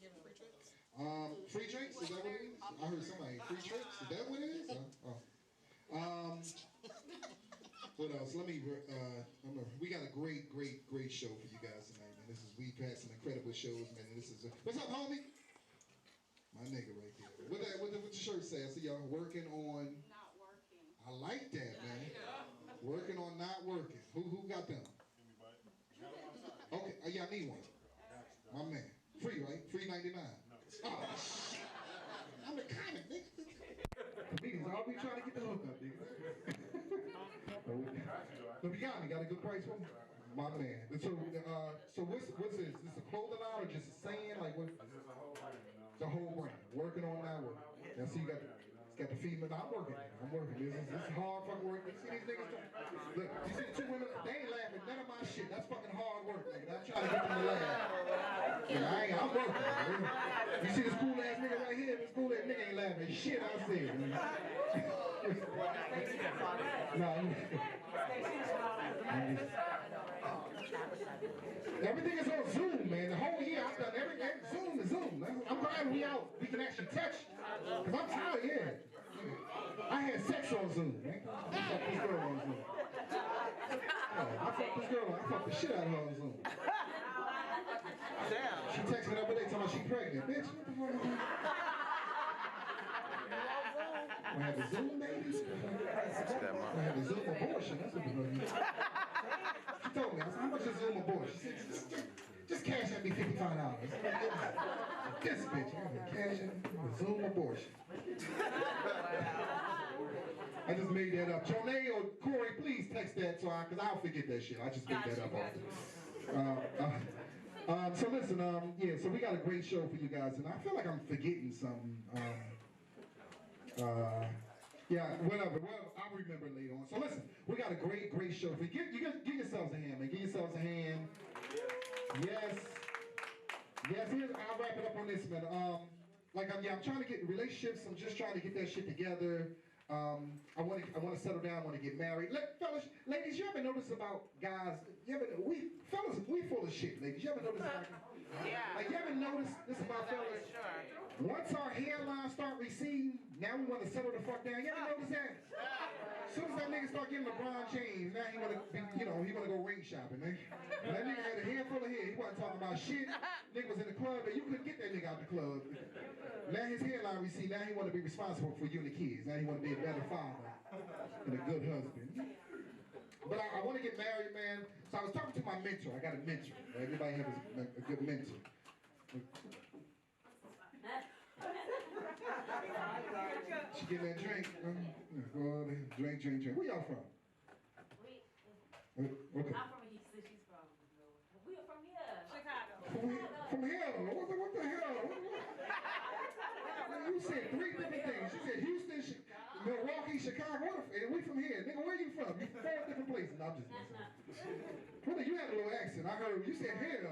giving free trips? Free drinks? Is that what it is? I heard somebody, free trips? Is that what it is? What else? Let me, we got a great show for you guys tonight, man. We've had some incredible shows, man. And what's up, homie? My nigga right there. What the shirt say? I see y'all working on. Not working. I like that, man. Working on not working. Who got them? Okay, yeah, I need one. My man. Free, right? Free 99. No. Oh, shit. I'm the kind of nigga. Niggas, I'll be trying to get the hook up, nigga. So we got a good price for me? My man. So what's this? Is this a clothing line or just a saying? Like what? It's a whole brand. It's a whole brand. Working on that work. Now see, it's got the female. I'm working. This is hard fucking work. You see these niggas? Look, you see the two women? They ain't laughing. None of my shit. That's fucking hard work, nigga. I'm trying to get them to laugh. Yeah, I'm working. You see this cool ass nigga right here? This cool ass nigga ain't laughing. Shit, I said. No. Everything is on Zoom, man. The whole year I've done everything. Zoom to Zoom. I'm glad we out. We can actually touch. Cause I'm tired, yeah. I had sex on Zoom, man. I fucked this girl on Zoom. I fucked this girl. I fucked the shit out of her on Zoom. Damn. She texted me the other day telling me she's pregnant. Bitch, what the fuck is that? I had the Zoom baby. I had the Zoom abortion. That's what it was. She told me, I said, how much is Zoom abortion? She said, just cash at me $55. This bitch, I'm gonna cash at me Zoom abortion. I just made that up. Jonay or Corey, please text that because I'll forget that shit. I just made that up often. So listen, yeah, so we got a great show for you guys, and I feel like I'm forgetting something. Yeah, whatever. Well, I'll remember later on. So listen, we got a great show for you. Give yourselves a hand, man. Give yourselves a hand. Yes. I'll wrap it up on this, man. I'm trying to get relationships. I'm just trying to get that shit together. I want to settle down. I want to get married. Fellas, ladies, you ever notice about guys? We full of shit, ladies. You ever notice about? Yeah. Like you ever notice this about fellas? Sure. Once our hairline start receding, now we want to settle the fuck down. You ever notice that? As soon as that nigga start getting LeBron James, now he want to, he want to go ring shopping, man. That nigga had a hair full of hair. He wasn't talking about shit. Nigga was in the club, but you couldn't get that nigga out the club. Now his hairline recede. Now he want to be responsible for you and the kids. Now he want to be a better father and a good husband. But I want to get married, man. So I was talking to my mentor. I got a mentor. Right? Everybody has a good mentor. She getting that drink. Drink. Where y'all from? Okay. I'm from Houston. She's from. We are from here. Chicago. From here? What the hell? You said 3 different things. You said Houston, Milwaukee, Chicago. And we from here. Nigga, where you from? You 4 different places. No, I'm just messing. Well, you had a little accent. I heard you said here.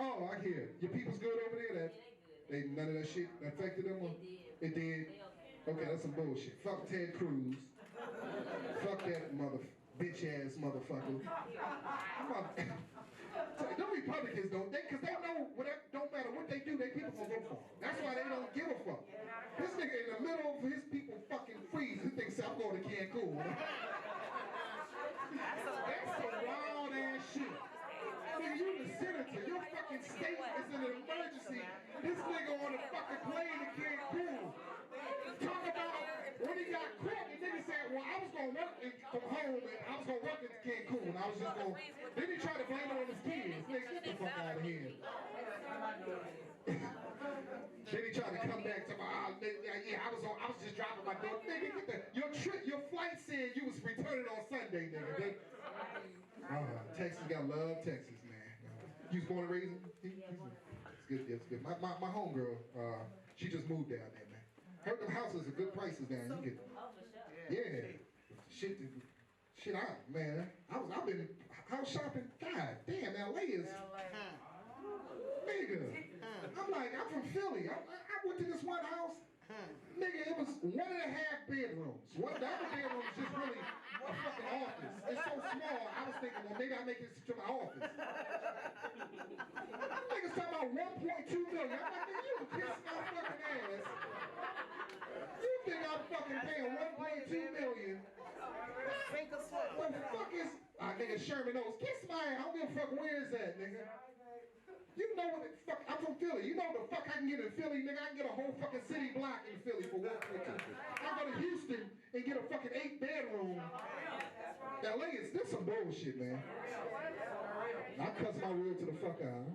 Oh, I hear. Your people's good over there? None of that shit affected them? It did? Okay, that's some bullshit. Fuck Ted Cruz. Fuck that bitch ass motherfucker. Them Republicans don't, because they know whatever, don't matter what they do, they people gonna vote for them. That's why they don't give a fuck. This nigga in the middle of his people fucking freeze, he thinks I'm going to Cancun. That's some wild ass shit. Nigga, you the senator, your fucking state is in an emergency. This nigga on a fucking plane to Cancun. Talk about when he got caught, the nigga said, well, I was going to work from home and I was going to work in Cancun. I was just going to... Then he tried to blame it on his kids. Nigga, get the fuck out of here. Then he tried to come back to my... yeah, I was just driving my dog. Nigga, get your flight said you was returning on Sunday, nigga. Texas, gotta love Texas, man. You was born and raised in? It's good, it's good. My homegirl, she just moved down there, man. Heard them houses are good prices down. You get, yeah, shit out, man. I've been house shopping. God damn, LA is, nigga. I'm like, I'm from Philly. I went to this one house. Nigga, it was 1.5 bedrooms. The other bedroom was just really a fucking office. It's so small, I was thinking, well, maybe I'll make this to my office. Niggas talking about 1.2 million. I fucking paying $1.2 million. What the fuck is? Nigga Sherman knows. Kiss my ass. I don't give a fuck where is that, nigga. You know what the fuck? I'm from Philly. You know what the fuck I can get in Philly, nigga? I can get a whole fucking city block in Philly for $1.2. I go to Houston and get a fucking 8-bedroom. LA is this some bullshit, man. I cuss my real to the fuck out.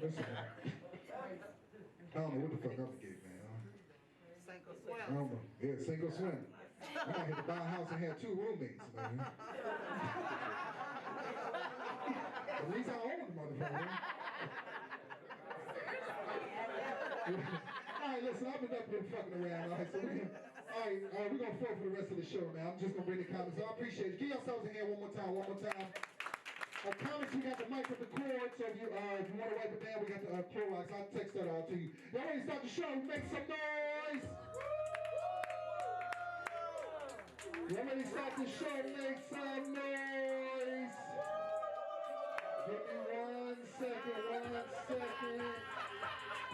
Listen, I don't know what the fuck I'm gonna get, man. Sink or swim. I don't know. Yeah, sink or swim. I might have to buy a house and have 2 roommates, man. At least I own the motherfucker. Alright, listen, I've been up here fucking around. Alright, so we're gonna flow for the rest of the show, man. I'm just gonna bring the comments. So I appreciate it. Give yourselves a hand one more time. Comments, we got the mic with the cord, so if you want to write it down, we got the Clorox. I'll text that all to you. Y'all ready to start the show? Make some noise! Y'all ready to start the show? Make some noise! Give me 1 second, 1 second.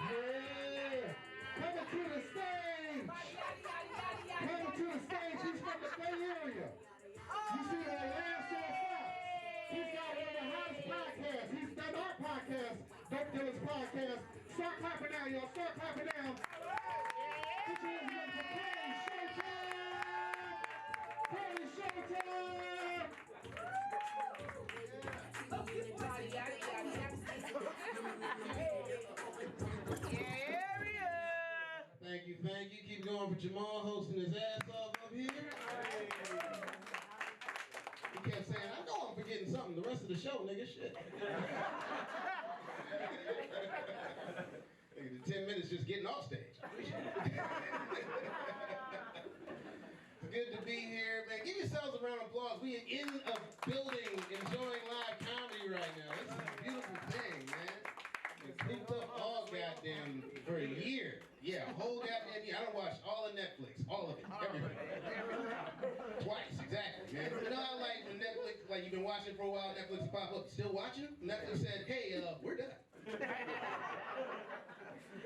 Yeah! Coming to the stage! Coming to the stage, he's from the Bay Area. You see that last Fox? He's got one of the hottest podcasts. He's done our podcast, Dope Dealers Podcast. Start clapping now, y'all. Start clapping now. Put your hands up for Kelly Showtime. Kelly Showtime. Thank you. Keep going for Jamal hosting his ass off up here. He kept saying, I know I'm forgetting something. The rest of the show, nigga, shit. The 10 minutes just getting off stage. It's good to be here, man. Give yourselves a round of applause. We are in a building enjoying live comedy right now. This is a beautiful thing, man. It's cooped up all goddamn for a year. Yeah, a whole goddamn year. I done watched all of Netflix, all of it, everything. Twice, exactly, man. You know how like when Netflix, like you've been watching for a while, Netflix pop up, still watching? Netflix said, hey, we're done.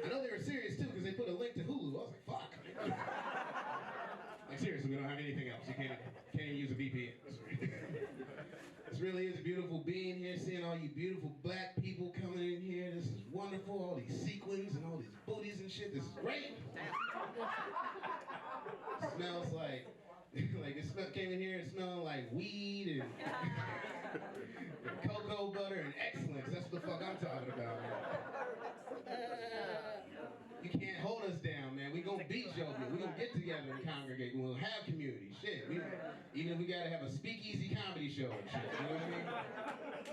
I know they were serious too, because they put a link to Hulu. I was like, fuck. Like seriously, we don't have anything else. You can't even use a VPN. This really is beautiful being here, seeing all you beautiful black people coming in here. This is wonderful. All these sequins and all these booties and shit. This is great. It smells like came in here and smelling like weed and cocoa butter and excellence. That's what the fuck I'm talking about, man. You can't hold us down, man. We gonna beat y'all. We gonna get together and congregate. We'll have community. Shit. Even if we gotta have a speakeasy comedy show and shit. You know what I mean?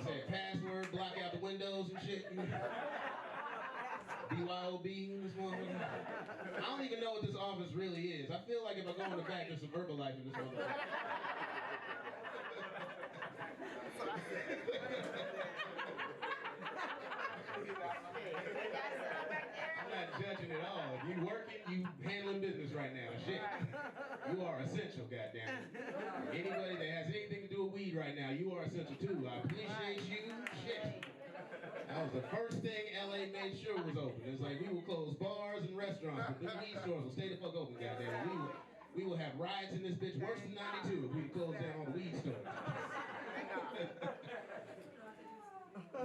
Say a password, block out the windows and shit. You know? BYOB in this motherfucker. I don't even know what this office really is. I feel like if I go in the back, there's some Herbalife in this motherfucker. I'm not judging at all. If you working, you handling business right now. Shit. You are essential, goddammit. Anybody that has anything to do with weed right now, you are essential too. I appreciate you. Shit. That was the first thing LA made sure was open. It's like we will close bars and restaurants, but the weed stores will stay the fuck open, goddammit. We will have riots in this bitch worse than '92 if we close down all the weed stores.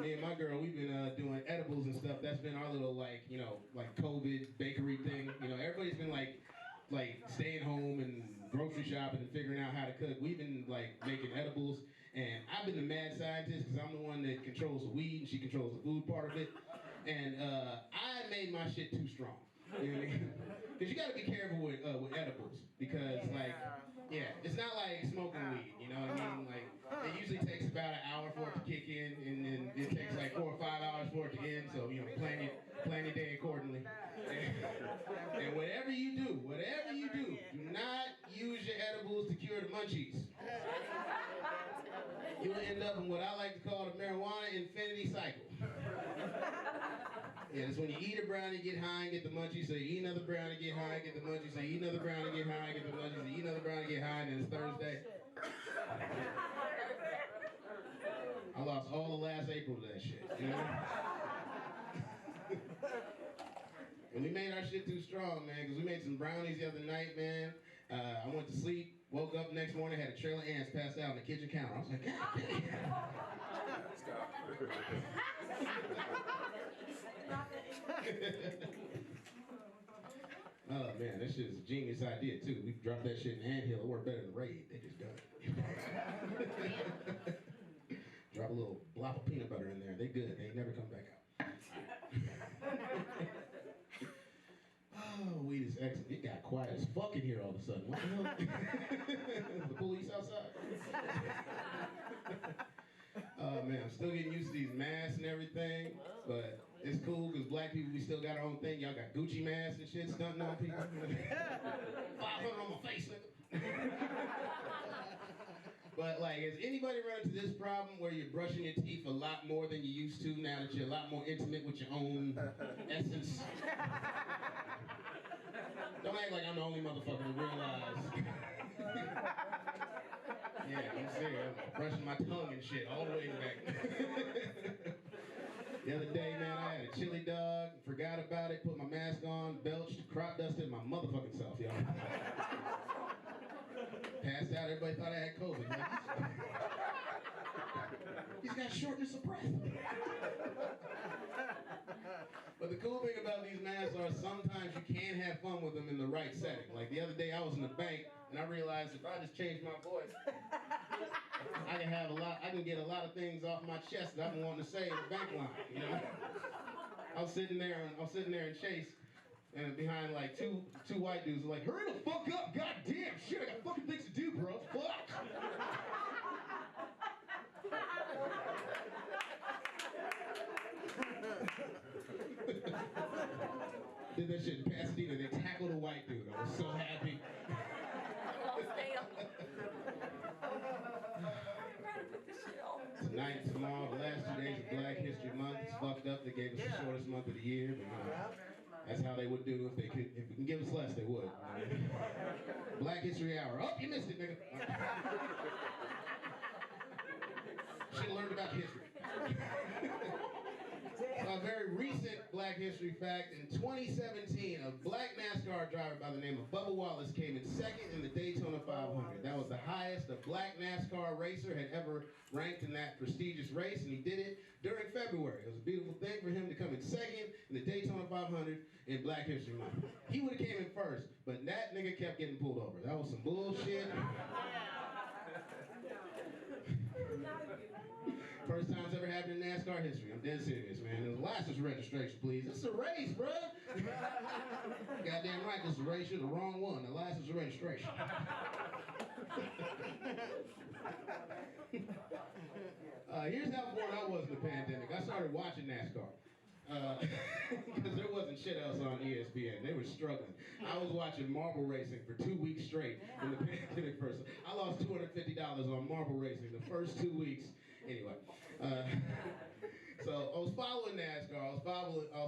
Me and my girl, we've been doing edibles and stuff. That's been our little like COVID bakery thing. You know, everybody's been like staying home and grocery shopping and figuring out how to cook. We've been like making edibles, and I've been the mad scientist because I'm the one that controls the weed and she controls the food part of it. And I made my shit too strong. You know what I mean? Because you got to be careful with edibles because it's not like smoking weed. You know what I mean? Like it usually takes about an hour for it to kick in, and then it takes like 4 or 5 hours for it to end. So plan your day accordingly. And whatever you do, do not use your edibles to cure the munchies. You will end up in what I like to call the marijuana infinity cycle. Yeah, it's when you eat a brownie, get high, and get the munchies, so you eat another brownie, get high, get the munchies, so you eat another brownie, get high, get the munchies, so you eat another brownie, get high, and then it's Thursday. I lost all the last April to that shit, you know? And we made our shit too strong, man, because we made some brownies the other night, man. I went to sleep, woke up next morning, had a trail of ants passed out on the kitchen counter. I was like, God damn. Oh man, that shit is a genius idea too. We dropped that shit in the anthill. It worked better than Raid. They just done it. Drop a little blob of peanut butter in there. They good. They ain't never come back out. Oh, weed is excellent. It got quiet as fuck in here all of a sudden. What the hell? The police outside? Oh man, I'm still getting used to these masks and everything, but it's cool because black people, we still got our own thing. Y'all got Gucci masks and shit stunting on people. 500 on my face, nigga. But like, has anybody run into this problem where you're brushing your teeth a lot more than you used to now that you're a lot more intimate with your own essence? Don't act like I'm the only motherfucker to realize. Yeah, I'm serious. I'm brushing my tongue and shit all the way back. The other day, man, I had a chili dog, forgot about it, put my mask on, belched, crop dusted my motherfucking self, y'all. Passed out, everybody thought I had COVID. Like, he's got shortness of breath. But the cool thing about these masks are sometimes you can have fun with them in the right setting. Like the other day I was in the bank and I realized if I just change my voice, I can get a lot of things off my chest that I've been wanting to say in the bank line, you know? I was sitting there in Chase and behind like two white dudes like, hurry the fuck up, goddamn shit, I got fucking things to do, bro. Fuck. Did that shit in Pasadena. They tackled a white dude. I was so happy. Tonight and tomorrow, the last 2 days of Black History Month. It's fucked up. They gave us the shortest month of the year, but that's how they would do if we can give us less, they would. Black History Hour. Oh, you missed it, nigga. Should have learned about history. A very recent Black History fact, in 2017, a black NASCAR driver by the name of Bubba Wallace came in second in the Daytona 500. That was the highest a black NASCAR racer had ever ranked in that prestigious race, and he did it during February. It was a beautiful thing for him to come in second in the Daytona 500 in Black History Month. He would have came in first, but that nigga kept getting pulled over. That was some bullshit. First time it's ever happened in NASCAR history. I'm dead serious, man. It was license registration, please. This is a race, bro. Goddamn right, this is a race. You're the wrong one. The license registration. Here's how bored I was in the pandemic. I started watching NASCAR. Because there wasn't shit else on ESPN. They were struggling. I was watching marble racing for 2 weeks straight when the pandemic first. I lost $250 on marble racing the first 2 weeks. Anyway, so I was following NASCAR. I was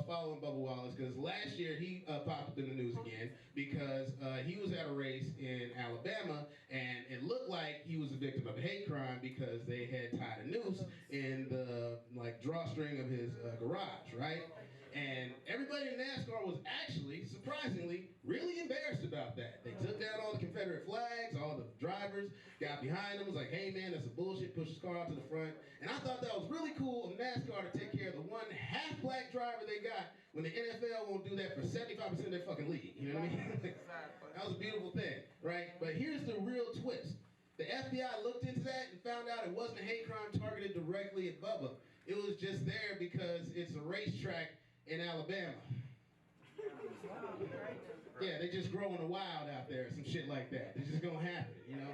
following Bubba Wallace because last year he popped up in the news again because he was at a race in Alabama and it looked like he was a victim of a hate crime because they had tied a noose in the drawstring of his garage, right? And everybody in NASCAR was actually, surprisingly, really embarrassed about that. They took down all the Confederate flags, all the drivers got behind them, was like, hey man, that's a bullshit, pushed his car out to the front. And I thought that was really cool of NASCAR to take care of the one half-black driver they got when the NFL won't do that for 75% of their fucking league, you know what I mean? That was a beautiful thing, right? But here's the real twist. The FBI looked into that and found out it wasn't a hate crime targeted directly at Bubba. It was just there because it's a racetrack in Alabama. Yeah, they just grow in the wild out there, some shit like that. It's just gonna happen, you know?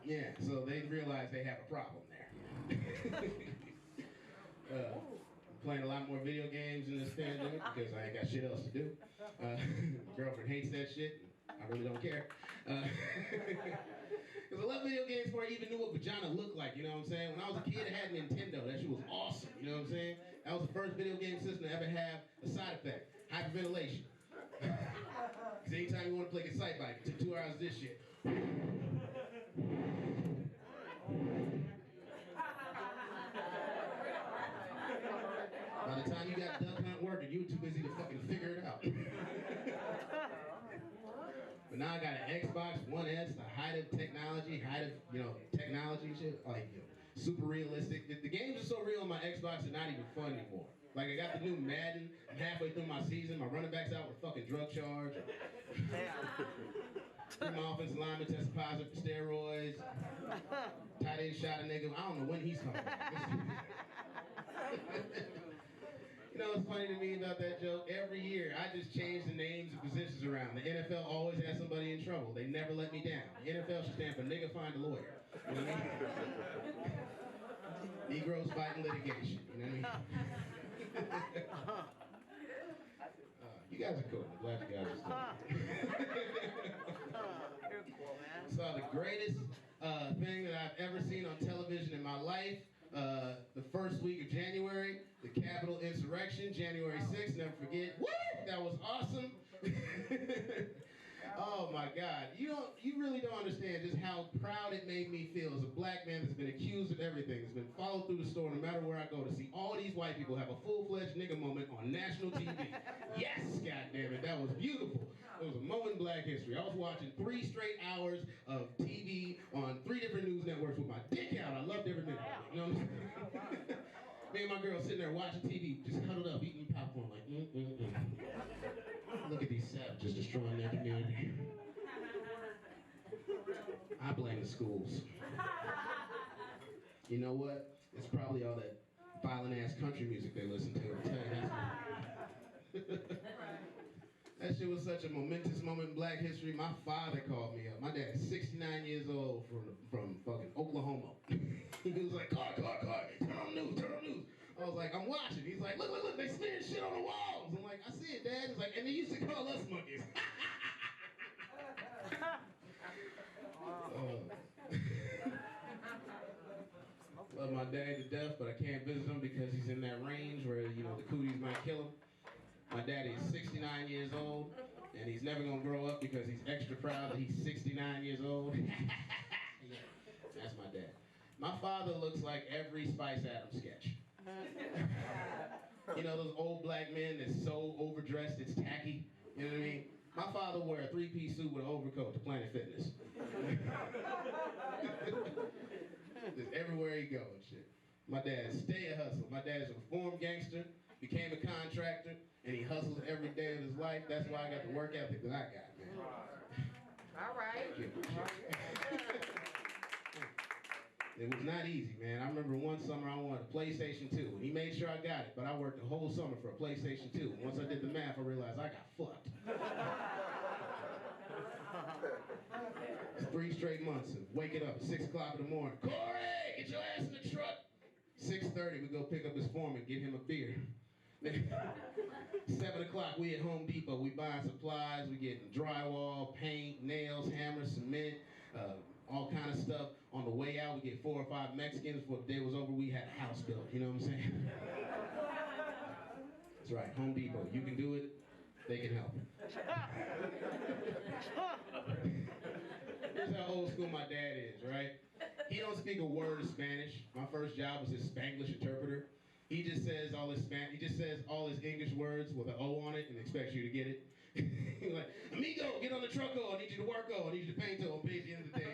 Yeah, so they realize they have a problem there. Playing a lot more video games in this pandemic because I ain't got shit else to do. Girlfriend hates that shit. I really don't care. Because I love video games before I even knew what vagina looked like, you know what I'm saying? When I was a kid, I had Nintendo. That shit was awesome, you know what I'm saying? That was the first video game system to ever have a side effect, hyperventilation. Because anytime you want to play a Excite Bike, it took 2 hours of this shit. By the time you got Duck Hunt working, you were too busy to fucking figure it out. But now I got an Xbox One S, the height of technology, technology and shit. Like, super realistic. The games are so real on my Xbox, they're not even fun anymore. Like, I got the new Madden. I'm halfway through my season. My running back's out with a fucking drug charge. My offensive lineman tested positive for steroids. Tight end shot a nigga. I don't know when he's coming back. You know what's funny to me about that joke? Every year, I just change the names and positions around. The NFL always has somebody in trouble. They never let me down. The NFL should stand for nigga find a lawyer. You know what I mean? Negroes fighting litigation. You know what I mean? You guys are cool. I'm glad you guys are still. You're cool, man. Saw the greatest thing that I've ever seen on television in my life. The first week of January, the Capitol insurrection, January 6th, never forget. Woo! That was awesome. Oh my God. You really don't understand just how proud it made me feel as a black man that's been accused of everything, that's been followed through the store no matter where I go, to see all these white people have a full-fledged nigga moment on national TV. Yes, goddammit, that was beautiful. It was a moment in black history. I was watching 3 straight hours of TV on 3 different news networks with my dick out. I loved every minute of it. You know what I'm saying? Me and my girl sitting there watching TV, just huddled up, eating popcorn, like, Look at these savages destroying their community. I blame the schools. You know what? It's probably all that violent-ass country music they listen to. I'll tell you that. That shit was such a momentous moment in black history. My father called me up. My dad's 69 years old from fucking Oklahoma. He was like, car, turn on the news. I was like, I'm watching. He's like, look, they smearing shit on the walls. I'm like, I see it, Dad. He's like, and they used to call us monkeys. Love my dad to death, but I can't visit him because he's in that range where, the cooties might kill him. My daddy is 69 years old, and he's never gonna grow up because he's extra proud that he's 69 years old. Yeah, that's my dad. My father looks like every Spice Adams sketch. You know those old black men that's so overdressed it's tacky? You know what I mean? My father wore a 3-piece suit with an overcoat to Planet Fitness. Just everywhere he go and shit. My dad stay a hustle. My dad's a reformed gangster, became a contractor, and he hustles every day of his life. That's why I got the work ethic that I got, man. All right. Thank you. It was not easy, man. I remember one summer I wanted a PlayStation 2, and he made sure I got it, but I worked the whole summer for a PlayStation 2. And once I did the math, I realized I got fucked. 3 straight months of waking up at 6 o'clock in the morning. Corey, get your ass in the truck. 6:30, we go pick up his foreman, get him a beer. 7 o'clock, we at Home Depot. We buying supplies. We getting drywall, paint, nails, hammers, cement, all kind of stuff. On the way out, we get 4 or 5 Mexicans. Before the day was over, we had a house built. You know what I'm saying? That's right, Home Depot. You can do it. They can help. Here's how old school my dad is, right? He don't speak a word of Spanish. My first job was his Spanglish interpreter. He just says all his English words with an O on it and expects you to get it. He's like, amigo, get on the trucko. I need you to worko. I need you to painto. I'll pay at the end of the day.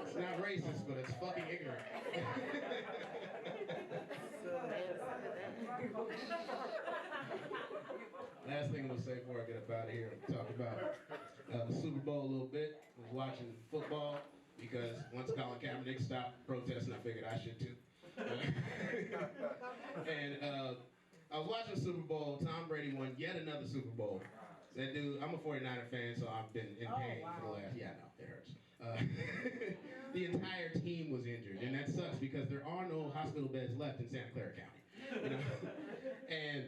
It's not racist, but it's fucking ignorant. Last thing I'm gonna say before I get up out of here, talk about the Super Bowl a little bit. I was watching football because once Colin Kaepernick stopped protesting, I figured I should too. And I was watching the Super Bowl. Tom Brady won yet another Super Bowl. That dude, I'm a 49er fan, so I've been in pain for the last, yeah, no, it hurts. The entire team was injured, and that sucks because there are no hospital beds left in Santa Clara County. You know? And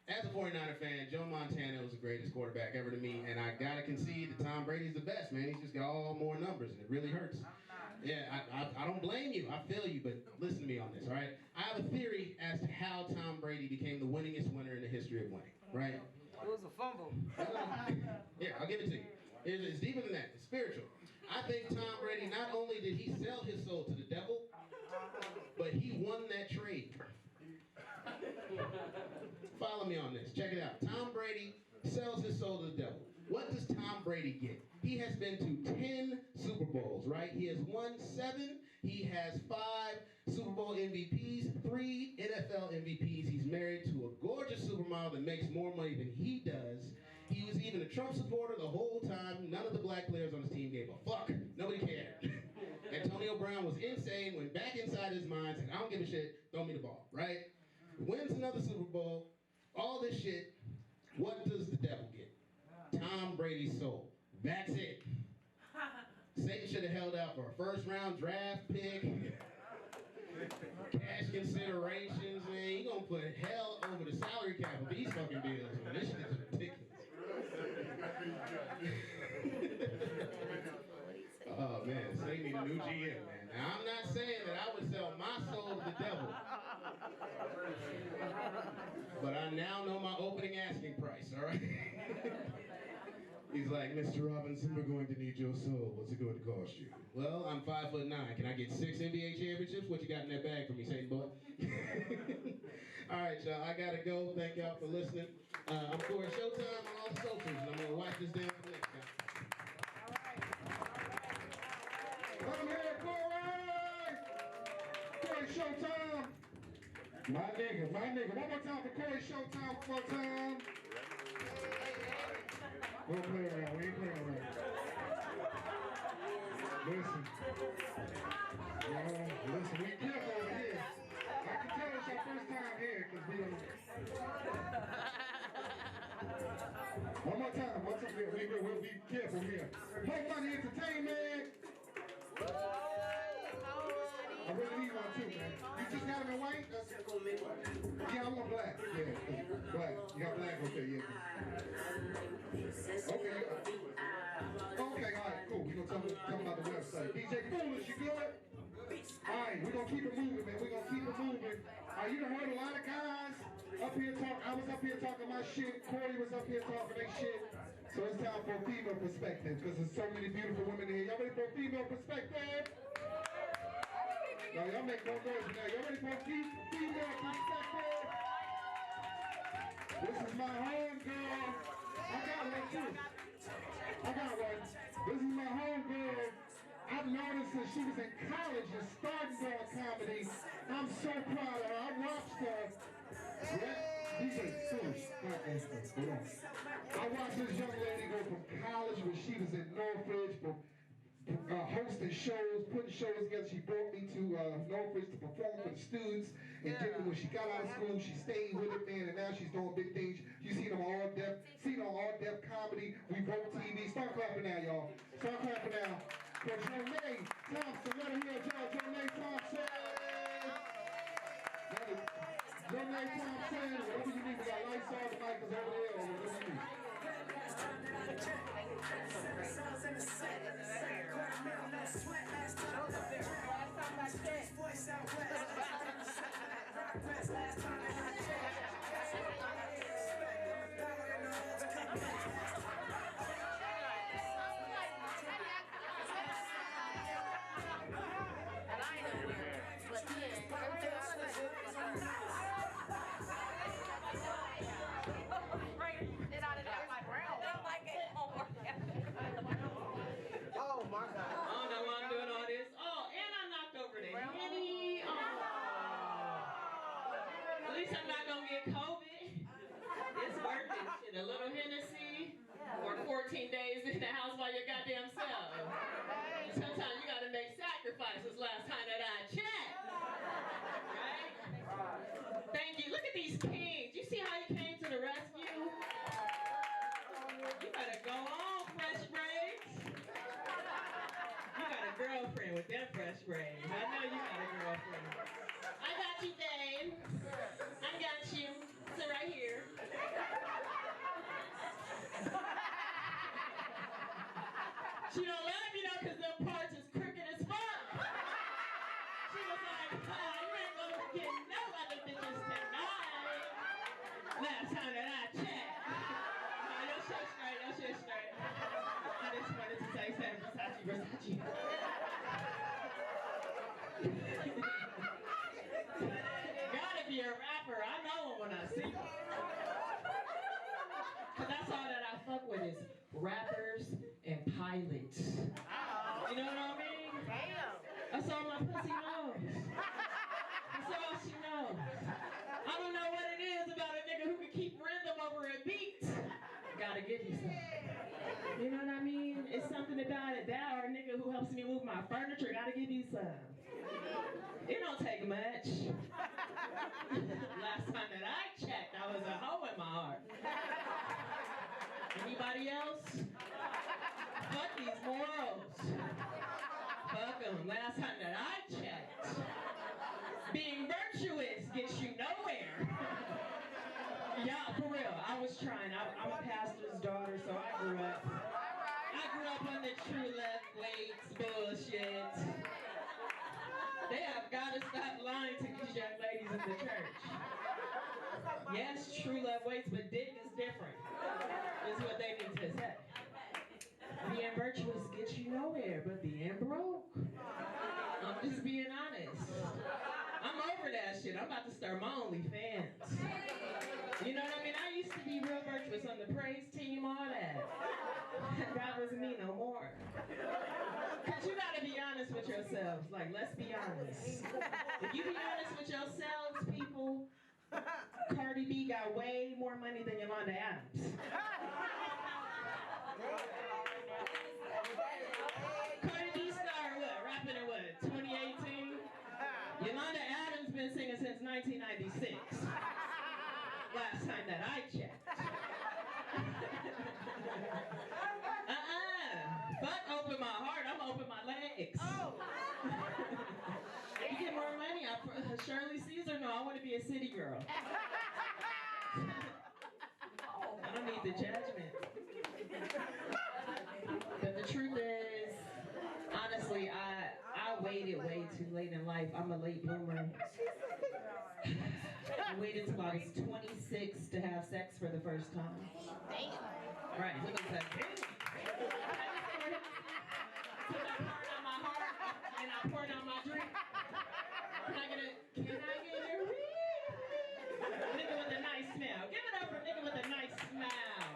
as a 49er fan, Joe Montana was the greatest quarterback ever to me, and I gotta concede that Tom Brady's the best, man. He's just got all more numbers, and it really hurts. Yeah, I don't blame you. I feel you, but listen to me on this, all right? I have a theory as to how Tom Brady became the winningest winner in the history of winning, right? It was a fumble. Here, I'll give it to you. It's deeper than that. It's spiritual. I think Tom Brady, not only did he sell his soul to the devil, but he won that trade. Follow me on this. Check it out. Tom Brady sells his soul to the devil. What does Tom Brady get? He has been to 10 Super Bowls, right? He has won 7. He has 5 Super Bowl MVPs, 3 NFL MVPs. He's married to a gorgeous supermodel that makes more money than he does. He was even a Trump supporter the whole time. None of the black players on his team gave a fuck. Nobody cared. Antonio Brown was insane, went back inside his mind, said, I don't give a shit, throw me the ball, right? Wins another Super Bowl, all this shit. What does the devil get? Tom Brady's soul. That's it. Satan should have held out for a first round draft pick, cash considerations, man. He gonna put hell over the salary cap of these fucking deals, man. This shit is ridiculous. Oh man, Satan need a new GM, man. Now I'm not saying that I would sell my soul to the devil, but I now know my opening asking price, all right? He's like, Mr. Robinson, we're going to need your soul. What's it going to cost you? Well, I'm 5'9". Can I get 6 NBA championships? What you got in that bag for me, Satan boy? All right, y'all, I gotta go. Thank y'all for listening. I'm Corey Showtime on all the socials, and I'm gonna watch this damn for next time. Come here, Corey! Corey Showtime! My nigga, my nigga. One more time for Corey Showtime, one more time. We don't play around, we ain't playing around. Listen. Listen, we careful over here. I can tell it's your first time here, because we don't... One more time, we'll be careful here. More Money Entertainment! I really need one too, man. You just got them in white? Yeah, I want black. Yeah, black. You got black? Okay, yeah. Okay. Okay, all right, cool. We're going to talk about the website. DJ Foolish, you good? All right, we're going to keep it moving, man. We're going to keep it moving. You done heard a lot of guys up here talk. I was up here talking my shit. Corey was up here talking their shit. So it's time for a female perspective, because there's so many beautiful women here. Y'all ready for a female perspective? Now, y'all make no noise now. Y'all ready for a female perspective? This is my home girl. I got one too. I got one. This is my home girl. I've known her since she was in college and starting doing comedy. I'm so proud of her. I watched her. Yeah, DJ Foolish. Hold on. I watched this young lady go from college when she was in Northridge, from hosting shows, putting shows together. She brought me to Northridge to perform for the students. And then when she got out of school, she stayed with it, man, and now she's doing big things. You seen them all deaf comedy. We broke TV. Start clapping now, y'all. Start clapping now. For Jonay Thompson, let her hear y'all. Jonay Thompson. Jonay Thompson. Whatever you need, we got lights on, the mic is over there, or whatever you need. Oh my God. I don't know why I'm doing all this. Oh, and I knocked over the Henny. Oh. At least I'm not going to get COVID. It's worth it. Shit, a little Hennessy or 14 days in the house by your goddamn self. Sometimes you got to make sacrifices last time that I checked. Right? Thank you. Look at these kings. You see how he came to the rescue? You better go on, fresh braids. You got a girlfriend with them fresh braids. I know you got a girlfriend. I got you, Dave. I got you. Sit right here. She don't love you though, because them parts is crooked as fuck. She was like, oh, you ain't gonna get no other bitches tonight. Last time that I checked. No, your shit straight, your shit straight. Gotta be a rapper. I know him when I see him. Cause that's all that I fuck with is rappers and pilots. You know what I mean? Damn. That's all my pussy knows. That's all she knows. I don't know what it is about a nigga who can keep rhythm over a beat. Gotta give you some. You know what I mean? It's something about it. That or a nigga who helps me move my furniture. Gotta give you some. It don't take much. Last time that I checked, I was a hoe in my heart. Anybody else? Fuck these morals. Fuck them. Last time that I checked, being virtuous gets you nowhere. Yeah, for real. I was trying. I'm a pastor's daughter, so I grew up. I grew up on the true love weights bullshit. They have got to stop lying to these young ladies in the church. Yes, true love waits, but dick is different. Is what they need to say. Being virtuous gets you nowhere, but being broke. I'm just being honest. I'm over that shit. I'm about to start my OnlyFans. You know what I mean? I used to be real virtuous on the praise team, all that. That was me no more. Cause you gotta be honest with yourselves. Like, let's be honest. If you be honest with yourselves, people, Cardi B got way more money than Yolanda Adams. Cardi B started what? Rapping in what? 2018? Yolanda Adams been singing since 1996. Last time that I checked. Fuck open my heart, I'm open my legs. Oh. You get more money. Shirley Caesar, no, I want to be a city girl. I don't need the judgment. But the truth is, honestly, I waited way too late in life. I'm a late bloomer. I waited till I was 26 to have sex for the first time. Damn. Right, look at that. Put that part on my heart and I poured on my drink. Can I get a nigga with a nice smile? Give it up for a nigga with a nice smile.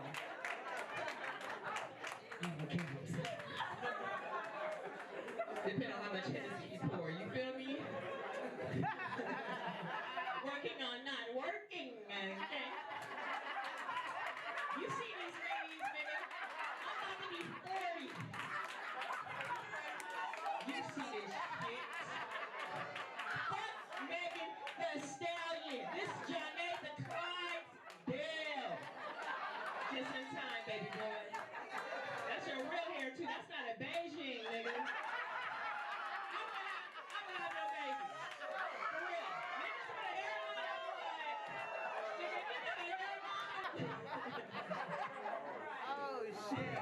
Oh, okay. Depending on how much Hennessy you pour, you feel me? Working on not working, okay? You see these ladies, nigga? I'm about to be 40. You see this shit? Fuck Megan Thee Stallion. This Janae the Clydesdale. Just in time, baby boy. That's your real hair too. That's not a Beijing, nigga. I'm gonna have no baby. For real. Niggas put a hairline on like, nigga, get that hairline. Oh, shit.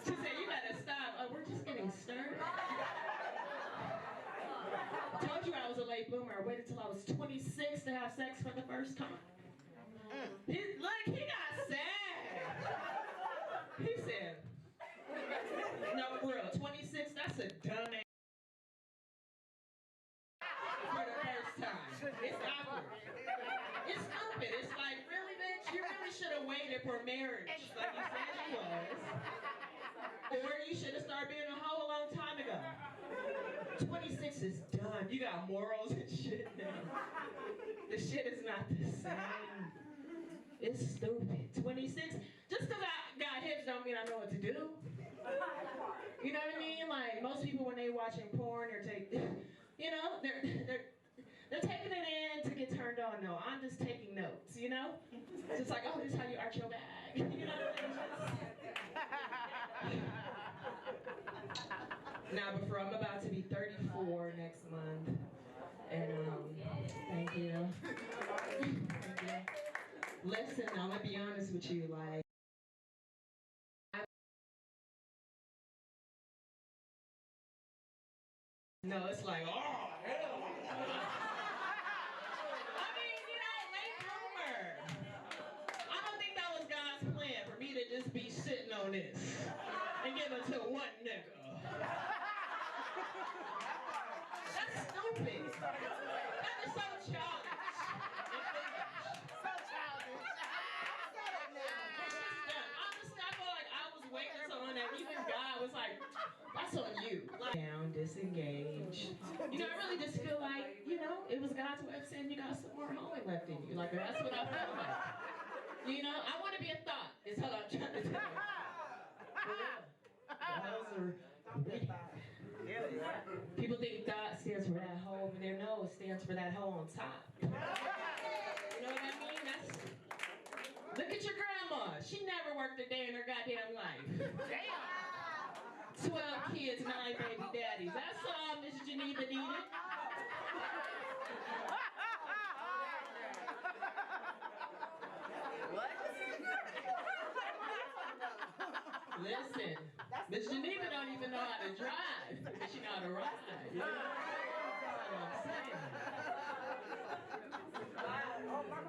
She said, you gotta stop. We're just getting started. Told you I was a late bloomer. I waited till I was 26 to have sex for the first time. Look, he got sad. He said, no, for real, 26, that's a dumb ass. For the first time. It's awkward. It's stupid. It's like, really, bitch? You really should have waited for marriage, like you said you was. Or you should have started being a hoe a long time ago. 26 is done. You got morals and shit now. The shit is not the same. It's stupid. 26, just because I got hips don't mean I know what to do. You know what I mean? Like, most people when they watching porn or you know, they're taking it in to get turned on. No, I'm just taking notes, you know? Just like, oh, this is how you arch your back. You know what I mean? Now, before I'm about to be 34 next month, and thank you. Thank you. Listen, I'm gonna be honest with you, like. No, it's like, oh, hell. I mean, you know, late bloomer. I don't think that was God's plan for me to just be sitting on this and give it to one nigga. That is so childish. So childish. It's just dumb. Honestly, I feel like I was waiting so long that even God was like, that's on you. Like, down, disengaged. You know, I really just feel like, you know, it was God's way of saying you got some more hoeing left in you. Like, that's what I feel like. You know, I want to be a thought, is what I'm trying to tell you. People think thought stands for that hole over there. No, it stands for that hole on top. You know what I mean? Look at your grandma. She never worked a day in her goddamn life. Damn. 12 kids, 9 baby daddies. That's all Miss Geneva needed. Listen, Miss Geneva don't even know how to drive, but she know how to ride. You know? That's what I'm saying.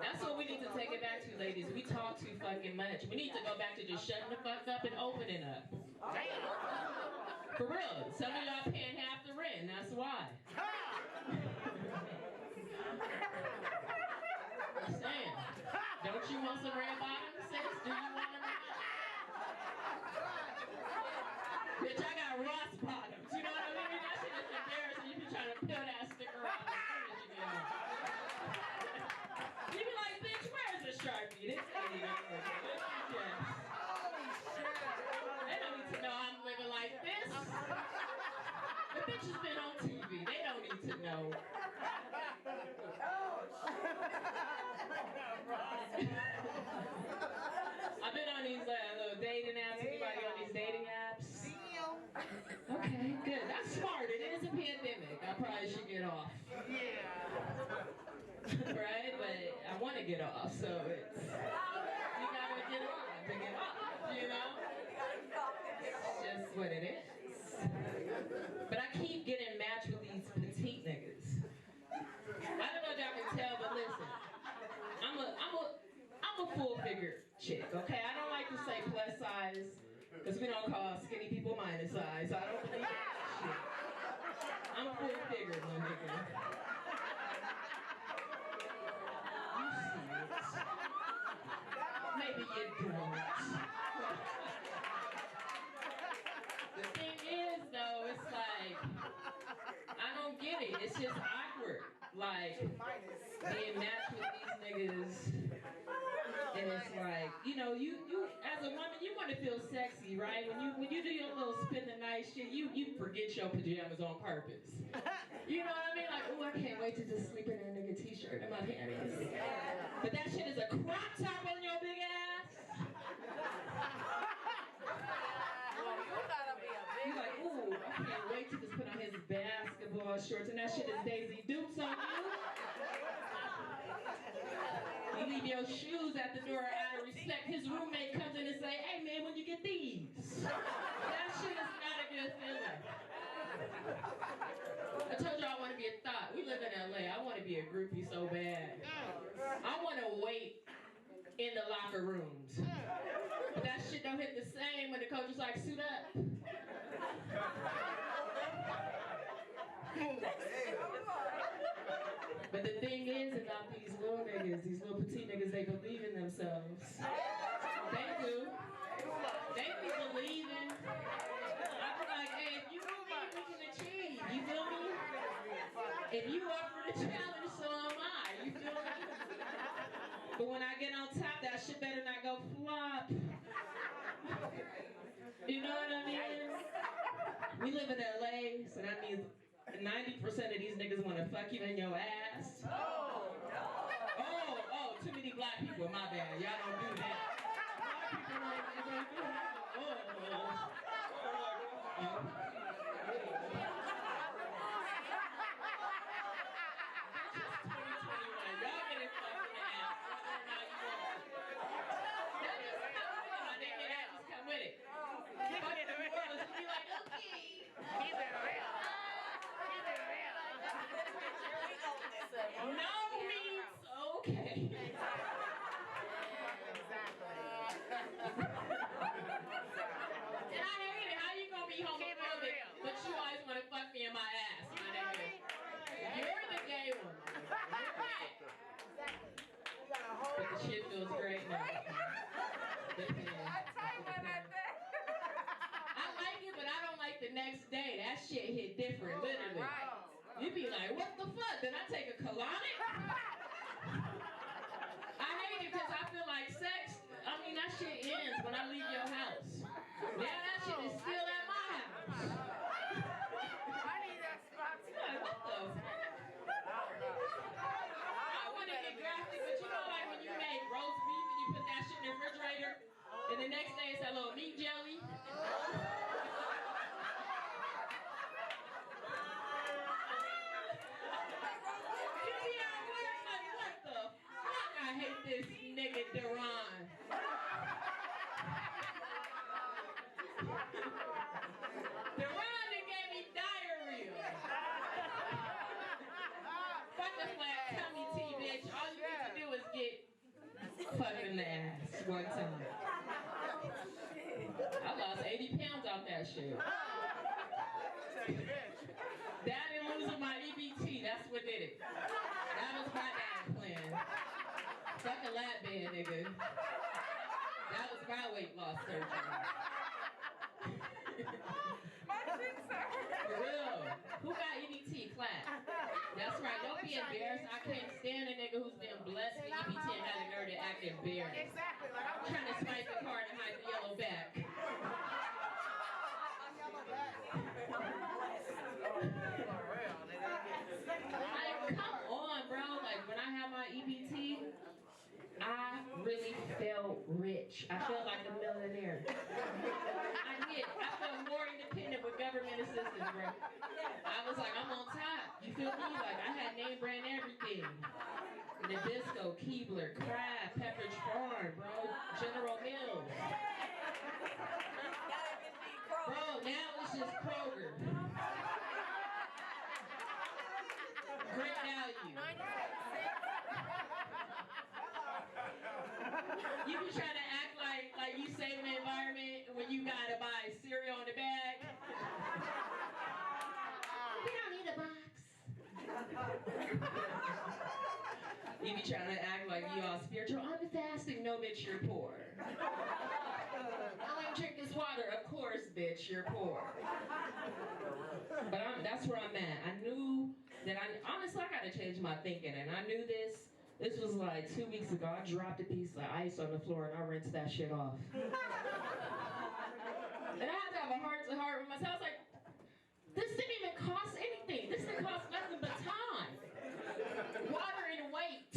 That's what we need to take it back to, ladies. We talk too fucking much. We need to go back to just shutting the fuck up and opening up. For real. Some of y'all paying half the rent, and that's why. I'm saying. Don't you want some red bottoms, sis? Do you want them? Bitch, I got Ross bottoms. You know what I mean? That shit is embarrassing. You be trying to peel that sticker off as soon as you get home. You be like, bitch, where's the Sharpie? This ain't even working. They don't need to know I'm living like this. The bitch has been on TV. They don't need to know. I've been on these little dating apps. Anybody on these dating apps? Okay, good. That's smart. It is a pandemic. I probably should get off. Right? But I want to get off, so it's... You gotta get on to get off, you know? It's just what it is. But I keep getting matched with these petite niggas. I don't know if y'all can tell, but listen. I'm a full figure chick, okay? I don't like to say plus size, because we don't call skinny people minus size, so I don't believe that shit. I'm full figure, my nigga. You see it. Maybe you don't. The thing is, though, it's like, I don't get it. It's just awkward. Like, being matched with these niggas. And it's like, you know, you as a woman, you want to feel sexy, right? When you do your little spend the night shit, you forget your pajamas on purpose. You know what I mean? Like, oh, I can't wait to just sleep in a nigga t-shirt and my panties. But that shit is a crop top on your big ass. You're like, ooh, I can't wait to just put on his basketball shorts, and that shit is Daisy Dukes on you. You leave your shoes at the door out of respect. His roommate comes in and say, hey man, when you get these? That shit is not a good feeling. I told you I want to be a thought. We live in LA. I want to be a groupie so bad. I want to wait in the locker rooms. But that shit don't hit the same when the coach is like, suit up. But the thing is about these little niggas, these little petite niggas, they believe in themselves. They do. They be believing. I be like, hey, if you believe we can achieve, you feel me? If you up for the challenge, so am I, you feel me? But when I get on top, that shit better not go flop. You know what I mean? We live in LA, so that means 90% of these niggas want to fuck you in your ass. Oh, too many black people, my bad. Y'all don't do that. Black people don't do that. No means okay. And I hate it. How you gonna be homophobic, but you always want to fuck me in my ass, my nigga? You're the the next day, that shit hit different, literally. You be like, what the fuck? Did I take a colonic? I hate it because I feel like sex, I mean, that shit ends when I leave your house. Now that shit is still at my house. I need that spot. Like, what the fuck? I wouldn't get graphic, but you know, like when you make roast beef and you put that shit in the refrigerator, and the next day it's that little meat jelly. I hate this nigga Deron. Deron done gave me diarrhea. Fucking flat tummy tea, bitch. All you need to do is get fucked in the ass one time. I lost 80 pounds off that shit. That and losing my EBT, that's what did it. That was my diet plan. Fuck a lap band, nigga. That was my weight loss surgery. For real. Who got EBT? Clap. That's right. Don't be embarrassed. I can't stand a nigga who's been blessed with EBT and had a nerve to act embarrassed. Exactly. Like I'm trying to swipe the card and hide the yellow back. Like, come on, bro. Like, when I had my EBT, I really felt rich. I felt like a millionaire. I did. I felt more independent with government assistance, bro. I was like, I'm on top. You feel me? Like, I had name brand everything. Nabisco, Keebler, Kraft, Pepperidge Farm, bro. General Mills. Bro, now it's just Kroger. Great value. You be trying to act like you save the environment when you gotta buy cereal in the bag. We don't need a box. You be trying to act like you all spiritual. I'm fasting. No, bitch, you're poor. I ain't drink this water. Of course, bitch, you're poor. But that's where I'm at. I knew that honestly, I gotta change my thinking, and I knew this. This was like 2 weeks ago. I dropped a piece of ice on the floor and I rinsed that shit off. And I had to have a heart-to-heart with myself. I was like, this didn't even cost anything. This didn't cost nothing but time, water, and weight.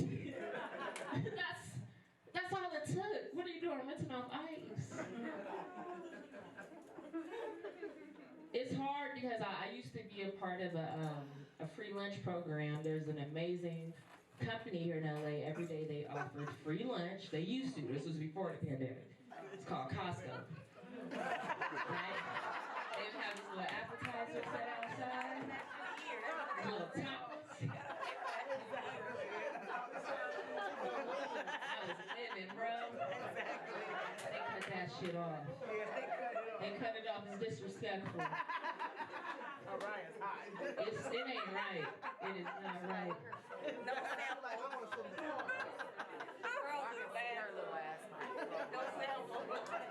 That's all it took. What are you doing? I'm rinsing off ice. It's hard because I used to be a part of a free lunch program. There's an amazing company here in LA. Every day they offered free lunch. They used to. This was before the pandemic. It's called Costco. Right? They would have this little appetizer set outside. Little tapas. I was living, bro. They cut that shit off. They cut it off. It's disrespectful. Alright, it's hot. It ain't right. It is not right. No sample.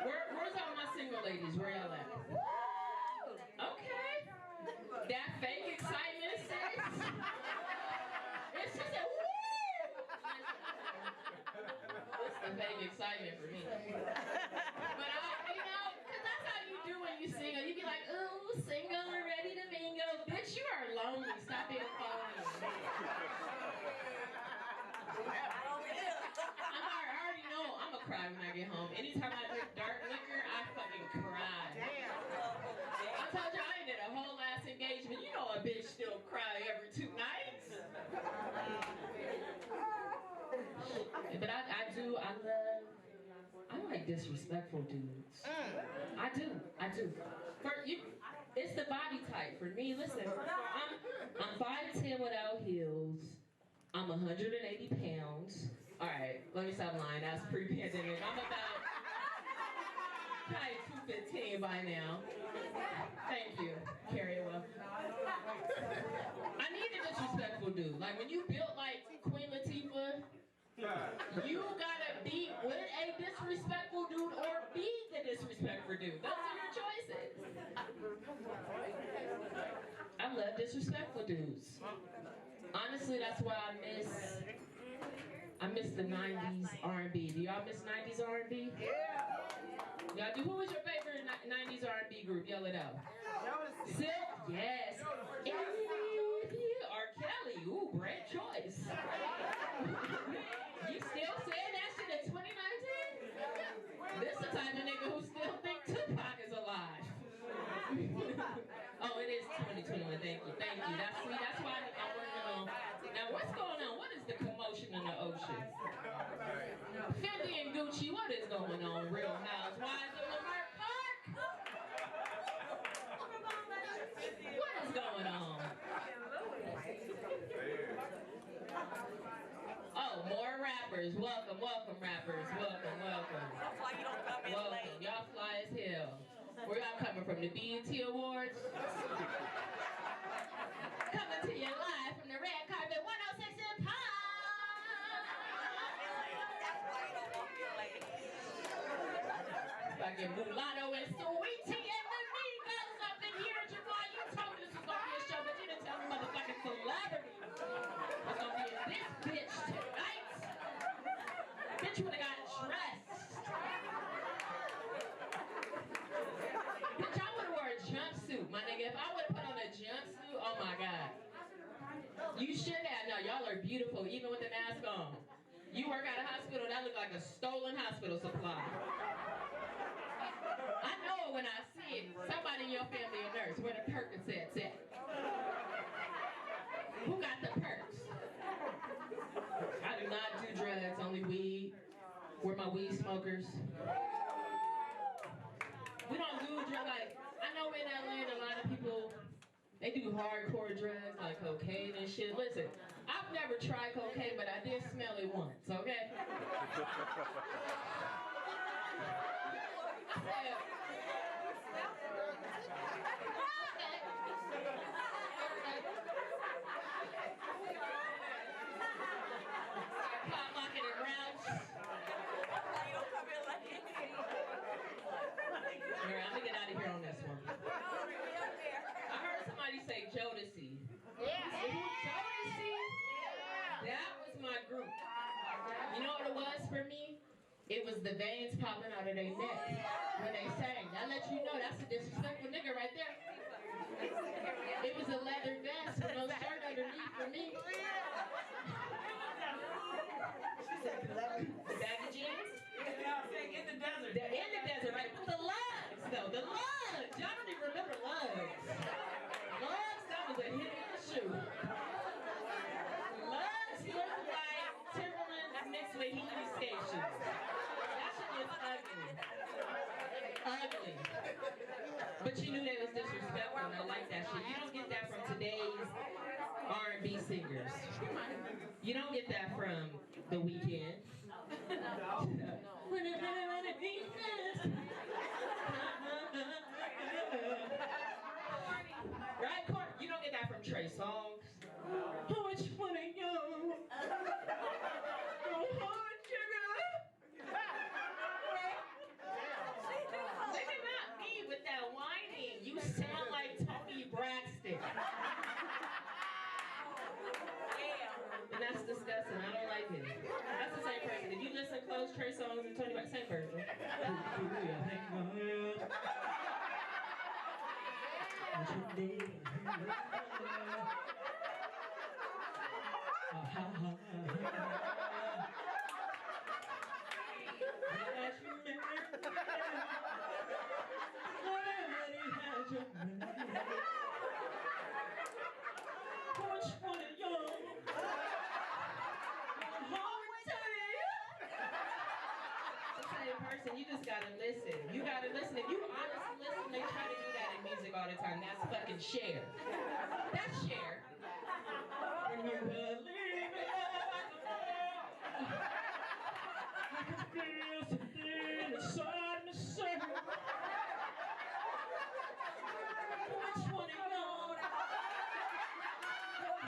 Where's all my single ladies? Where y'all at? Okay. That fake excitement, sis. It's just a woo. It's the fake excitement for me. But because that's how you do when you single. You be like, ooh, single and ready to mingle. Bitch, you are lonely. Stop being phony. I already know I'm gonna cry when I get home. Anytime I drink dark liquor, I fucking cry. Damn. I told you I did a whole ass engagement. You know a bitch still cry every 2 nights. But I like disrespectful dudes. I do. For you, it's the body type. For me, listen, I'm 5'10" without heels. I'm 180 pounds. All right, let me stop lying. That's pre-pandemic. I'm about probably 215 by now. Thank you. Carry it well. I need a disrespectful dude. Like when you built like Queen Latifah, you gotta be with a disrespectful dude or be the disrespectful dude. Those are your choices. disrespectful dudes. Honestly, that's why I miss the 90s R&B. Do y'all miss 90s R&B? Y'all do? Who was your favorite 90s R&B group? Yell it out. Silk? Yes. R. Kelly. Ooh, great choice. You still saying that shit in 2019? This the type of nigga who still think Tupac is alive. Oh, it is 2021. Thank you. Thank you. That's why I'm working on. Now, what's going on? What is the commotion in the ocean? Fendi and Gucci, what is going on? Real Housewives of Lamar Park? What is going on? Oh, more rappers. Welcome, welcome, rappers. Welcome, welcome. Welcome. Y'all fly as hell. Where y'all coming from? The BET Awards? Coming to you live from the red carpet, 106 in Park. Fucking mulatto and sweetie and the Migos up in here. Jamal, you told me this was gonna be a show, but you didn't tell me motherfucking celebrity was gonna be in this bitch tonight. Bitch would've got dressed. Bitch, I would've wore a jumpsuit, my nigga. If I would've put on a jumpsuit, oh my God. You should have. No, y'all are beautiful, even with the mask on. You work at a hospital, that look like a stolen hospital supply. I know it when I see it. Somebody in your family a nurse. Where the Percocets at? Who got the perks? I do not do drugs, only weed. Where my weed smokers? We don't do drugs. Like, I know in LA a lot of people, they do hardcore drugs like cocaine and shit. Listen, I've never tried cocaine, but I did smell it once, okay? I'm gonna get out of here on this one. I heard somebody say Jodeci. Jodeci? That was my group. You know what it was for me? It was the veins popping out of their neck when they sang. That lets you know that's a disrespectful nigga right there. It was a leather vest with no shirt underneath for me. The baggy jeans? In the desert. They're in the desert, right? With the lugs, though. The lugs. Y'all don't even remember lugs. Lugs, that was a hit in the shoe. Lugs look like Timberlands mixed with Heeley skate shoes. That shit was ugly. Ugly. But you knew they was disrespectful, and I like that shit. You don't get that from today's R&B singers. You don't get that from The Weeknd. Right, Court? You don't get that from Trey Songz. How much money, yo? Look at me with that whining. You sound like Tony Braxton. And that's disgusting. I don't like it. That's the same person. If you listen close, Trey Songz and Tony Braxton, same person. You just gotta listen. You gotta listen. If you honestly listen, they try to do that in music all the time. That's fucking Cher. That's Cher. When you believe in I can feel something inside myself. Which one you know?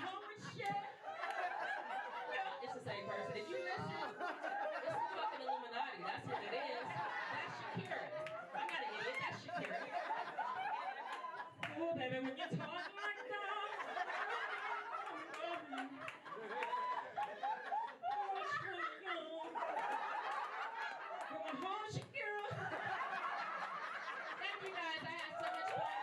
Home with Cher. It's the same person. If you listen, it's the fucking Illuminati. That's what it is. That's Shakira. I'm not an idiot. That's Shakira. Oh, baby, when you talk like that. Thank you guys. I had so much fun.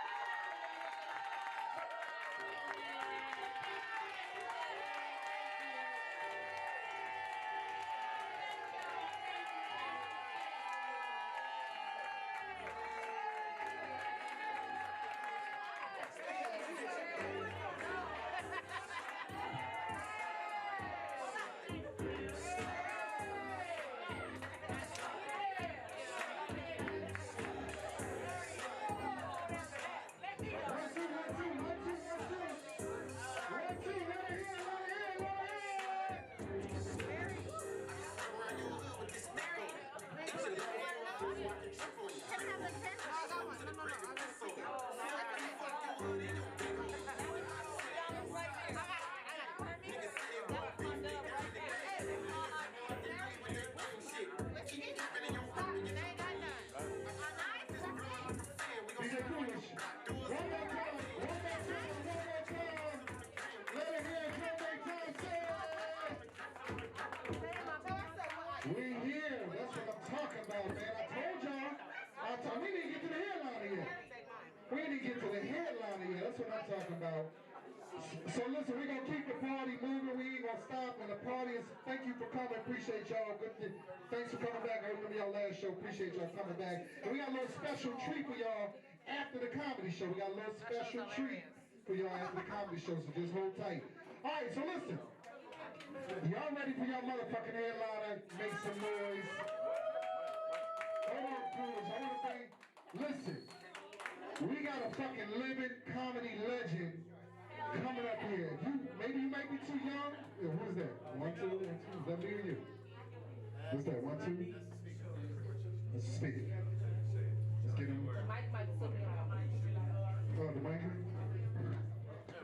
We here. That's what I'm talking about, man. I told y'all. We didn't get to the headliner yet. We didn't get to the headliner yet. That's what I'm talking about. So listen, we're going to keep the party moving. We ain't going to stop. And the party is, thank you for coming. Appreciate y'all. Thanks for coming back. I remember y'all last show. Appreciate y'all coming back. And we got a little special treat for y'all after the comedy show. We got a little special treat for y'all after the comedy show. So just hold tight. All right, so listen. Y'all ready for y'all motherfucking headliner? Make some noise. Hold on, Cruz. I want to think. Listen, we got a fucking living comedy legend coming up here. Maybe you might be too young. Yeah, who is that? 1, 2, 1, 2. Is that me or you? What's that? 1, 2? Let's speak. Let's get him. The mic might still be on. Oh, the mic?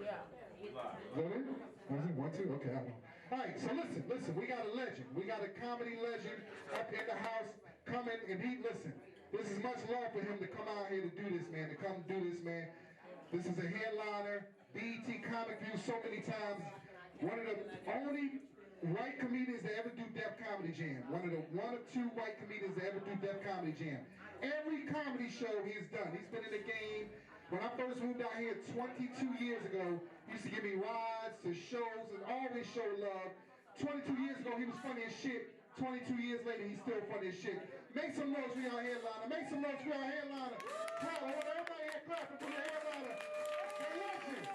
Yeah. Is that it? Was it 1, 2? Okay, I don't know. All right, so listen, we got a legend. We got a comedy legend up in the house coming, and listen, this is much love for him to come out here to do this, man, to come do this, man. This is a headliner, BET Comic View so many times. One of the only white comedians to ever do Def Comedy Jam. One of 2 white comedians to ever do Def Comedy Jam. Every comedy show he's done. He's been in the game. When I first moved out here 22 years ago, he used to give me rides to shows and always show love. 22 years ago, he was funny as shit. 22 years later, he's still funny as shit. Make some noise for our headliner. Make some noise for our headliner. Clap. I want everybody here clapping for the headliner. The legend.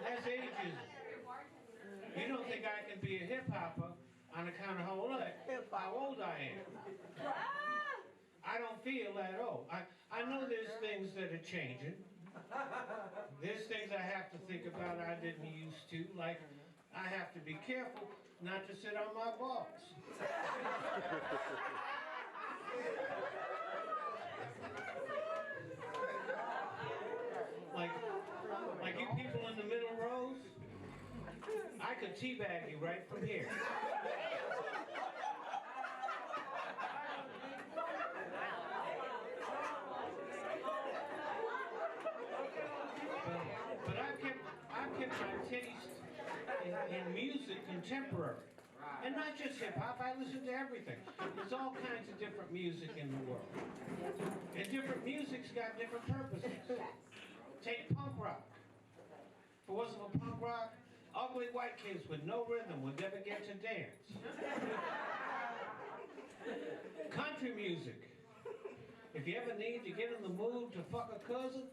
That's ageism. You don't think I can be a hip-hopper on account of how old I am. I don't feel that old. I know there's things that are changing. There's things I have to think about I didn't used to, like I have to be careful not to sit on my balls. Like you people in the middle rows, I could teabag you right from here. But I've kept my taste in music contemporary. And not just hip-hop, I listen to everything. There's all kinds of different music in the world. And different music's got different purposes. Take punk rock. If it wasn't for punk rock, ugly white kids with no rhythm would never get to dance. Country music. If you ever need to get in the mood to fuck a cousin,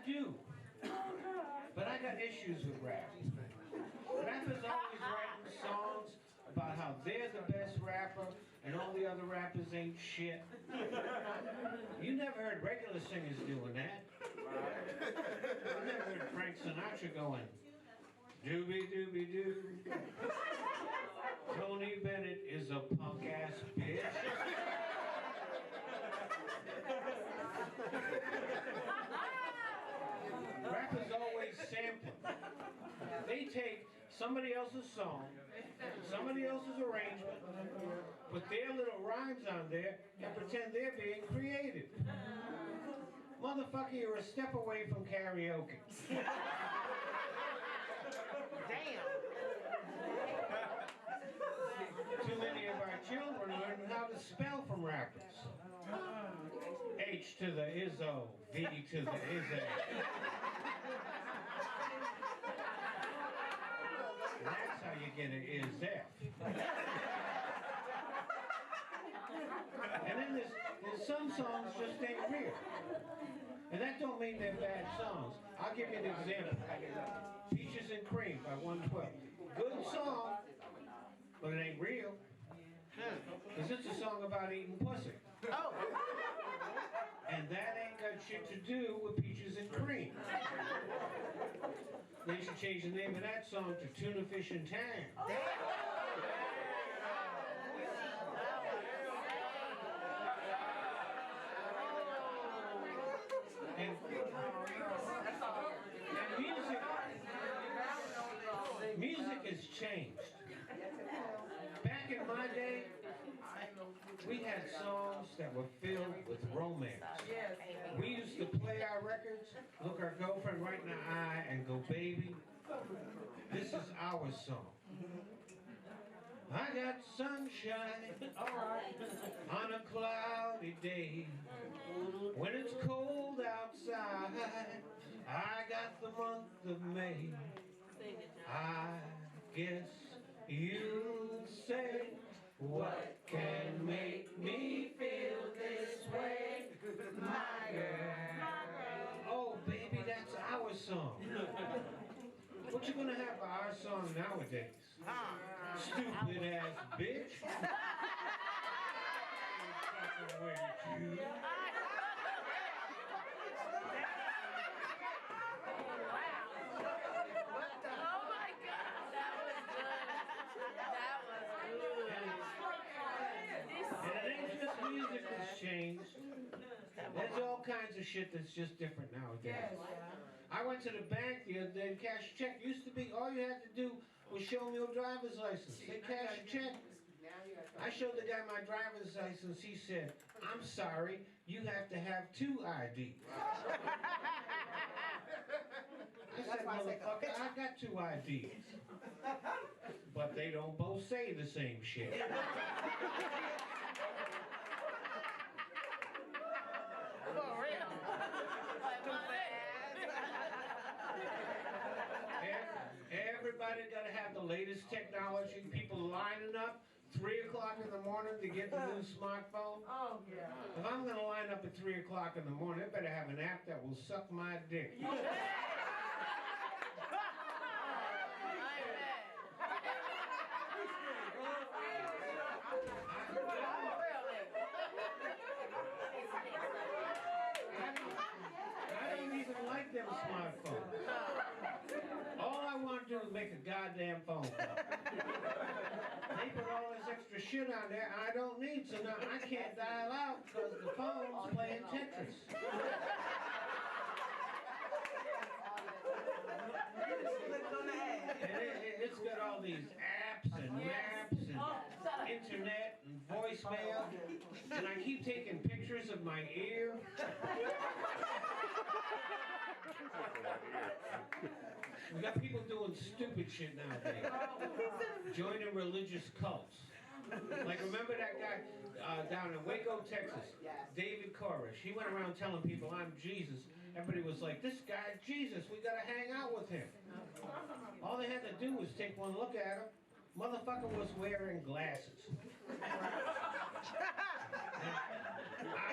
do. But I got issues with rap. Rappers always writing songs about how they're the best rapper and all the other rappers ain't shit. You never heard regular singers doing that. You never heard Frank Sinatra going, doobie doobie doo. Tony Bennett is a punk ass bitch. Rappers always sample. They take somebody else's song, somebody else's arrangement, put their little rhymes on there, and pretend they're being creative. Motherfucker, you're a step away from karaoke. Damn. Too many of our children learn how to spell from rappers. H to the Izzo, V to the Izzo. That's how you get an Izz. And then there's some songs just ain't real. And that don't mean they're bad songs. I'll give you an example. Peaches and Cream by 112. Good song, but it ain't real. Because it's a song about eating pussy. Oh. And that ain't got shit to do with Peaches and Cream. They should change the name of that song to Tuna Fish and Tang. And music has changed. Back in my day, we had songs that were filled with romance. Yes. We used to play our records, look our girlfriend right in the eye and go, baby, this is our song. I got sunshine on a cloudy day. When it's cold outside, I got the month of May. I guess you'd say, what can make me feel this way, my girl? Oh, baby, that's our song. What you gonna have for our song nowadays? Stupid ass bitch. Oh my God, that was good. That was good. And it ain't just music that's changed. There's all kinds of shit that's just different nowadays. I went to the bank the other day and cashed a check. Used to be all you had to do was show me your driver's license. They cashed a check. I showed the guy my driver's license. He said, I'm sorry, you have to have 2 IDs. I said, motherfucker, I got 2 IDs. But they don't both say the same shit. For real. Everybody gotta have the latest technology. People lining up 3 o'clock in the morning to get the new smartphone. Oh, yeah. If I'm gonna line up at 3 o'clock in the morning, I better have an app that will suck my dick. I don't even like them smartphones. All I want to do is make a goddamn phone call. They put all this extra shit on there I don't need, so now I can't dial out because the phone's playing Tetris. And it's got all these apps and maps and internet and voicemail, and I keep taking pictures of my ear. We got people doing stupid shit nowadays. Joining religious cults. Like, remember that guy down in Waco, Texas? David Koresh. He went around telling people, I'm Jesus. Everybody was like, this guy, Jesus, we gotta hang out with him. All they had to do was take one look at him, Motherfucker was wearing glasses. I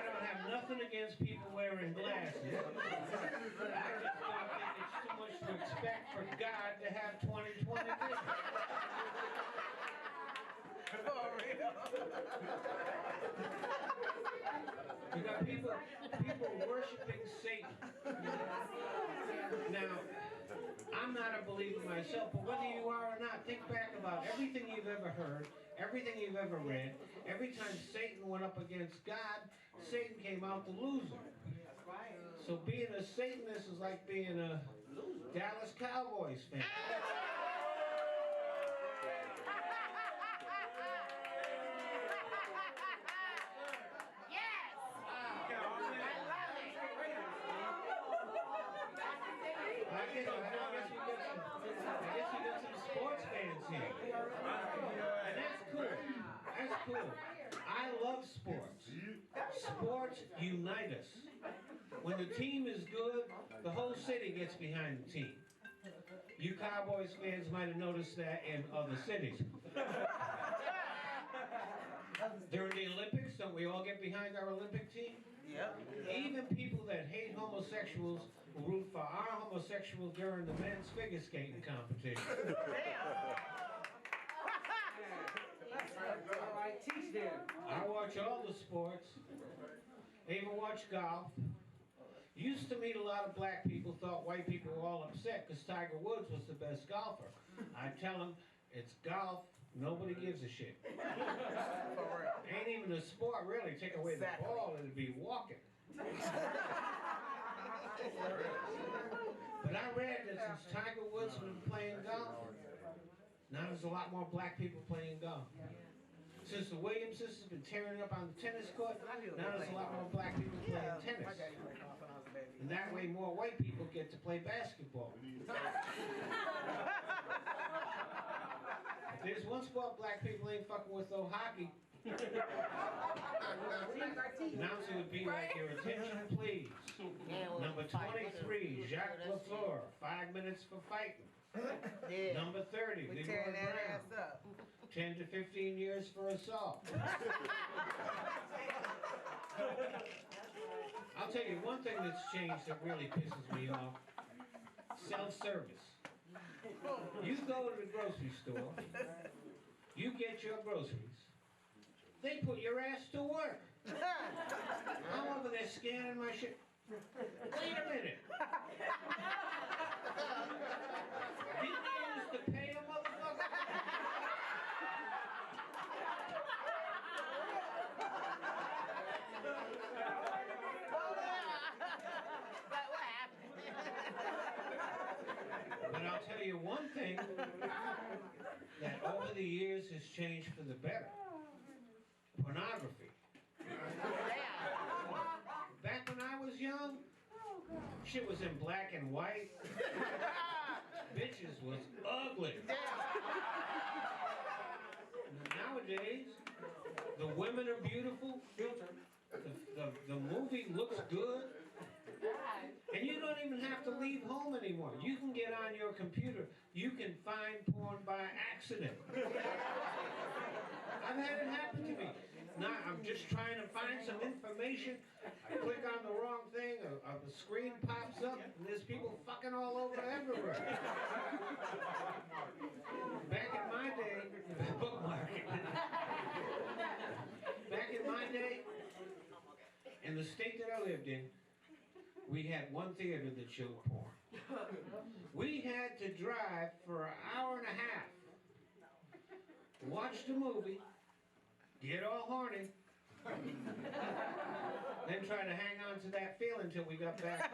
don't have nothing against people wearing glasses. I just don't think it's too much to expect for God to have 20/20 vision. You got people worshiping Satan. Now, I'm not a believer myself, but whether you are or not, think back about everything you've ever heard, everything you've ever read. Every time Satan went up against God, Satan came out the loser. So being a Satanist is like being a Dallas Cowboys fan. I guess we got some sports fans here. And that's cool. That's cool. I love sports. Sports unite us. When the team is good, the whole city gets behind the team. You Cowboys fans might have noticed that in other cities. During the Olympics, don't we all get behind our Olympic team? Yep. Even people that hate homosexuals will root for our homosexuals during the men's figure skating competition. All right, teach them. I watch all the sports. I even watch golf. Used to meet a lot of black people, thought white people were all upset because Tiger Woods was the best golfer. I tell them, it's golf, nobody gives a shit. Ain't even a sport, really. Take away the ball, it'd be walking. But I read that since Tiger Woods has been playing golf, now there's a lot more black people playing golf. Since the Williams sisters have been tearing up on the tennis court, now there's a lot more black people playing tennis. And that way more white people get to play basketball. If there's one sport black people ain't fucking with, though, hockey. Announcer would be like, your attention please. Number 23, Jacques Lafleur, 5 minutes for fighting. Number 30, We Leroy tearing that Brown, ass up. 10 to 15 years for assault. I'll tell you one thing that's changed that really pisses me off. Self-service. You go to the grocery store, you get your groceries, they put your ass to work. I'm over there scanning my shit. Wait a minute. Didn't you used to pay a motherfucker? But I'll tell you one thing that over the years has changed for the better. Pornography. Back when I was young, shit was in black and white. Bitches was ugly. Nowadays, the women are beautiful. The movie looks good. And you don't even have to leave home anymore. You can get on your computer. You can find porn by accident. I've had it happen to me. Now, I'm just trying to find some information. I click on the wrong thing, a screen pops up, and there's people fucking all over everywhere. Back in my day, bookmarking. Back in my day, in the state that I lived in, we had one theater that showed porn. We had to drive for an hour and a half, watch the movie, get all horny, then try to hang on to that feeling until we got back.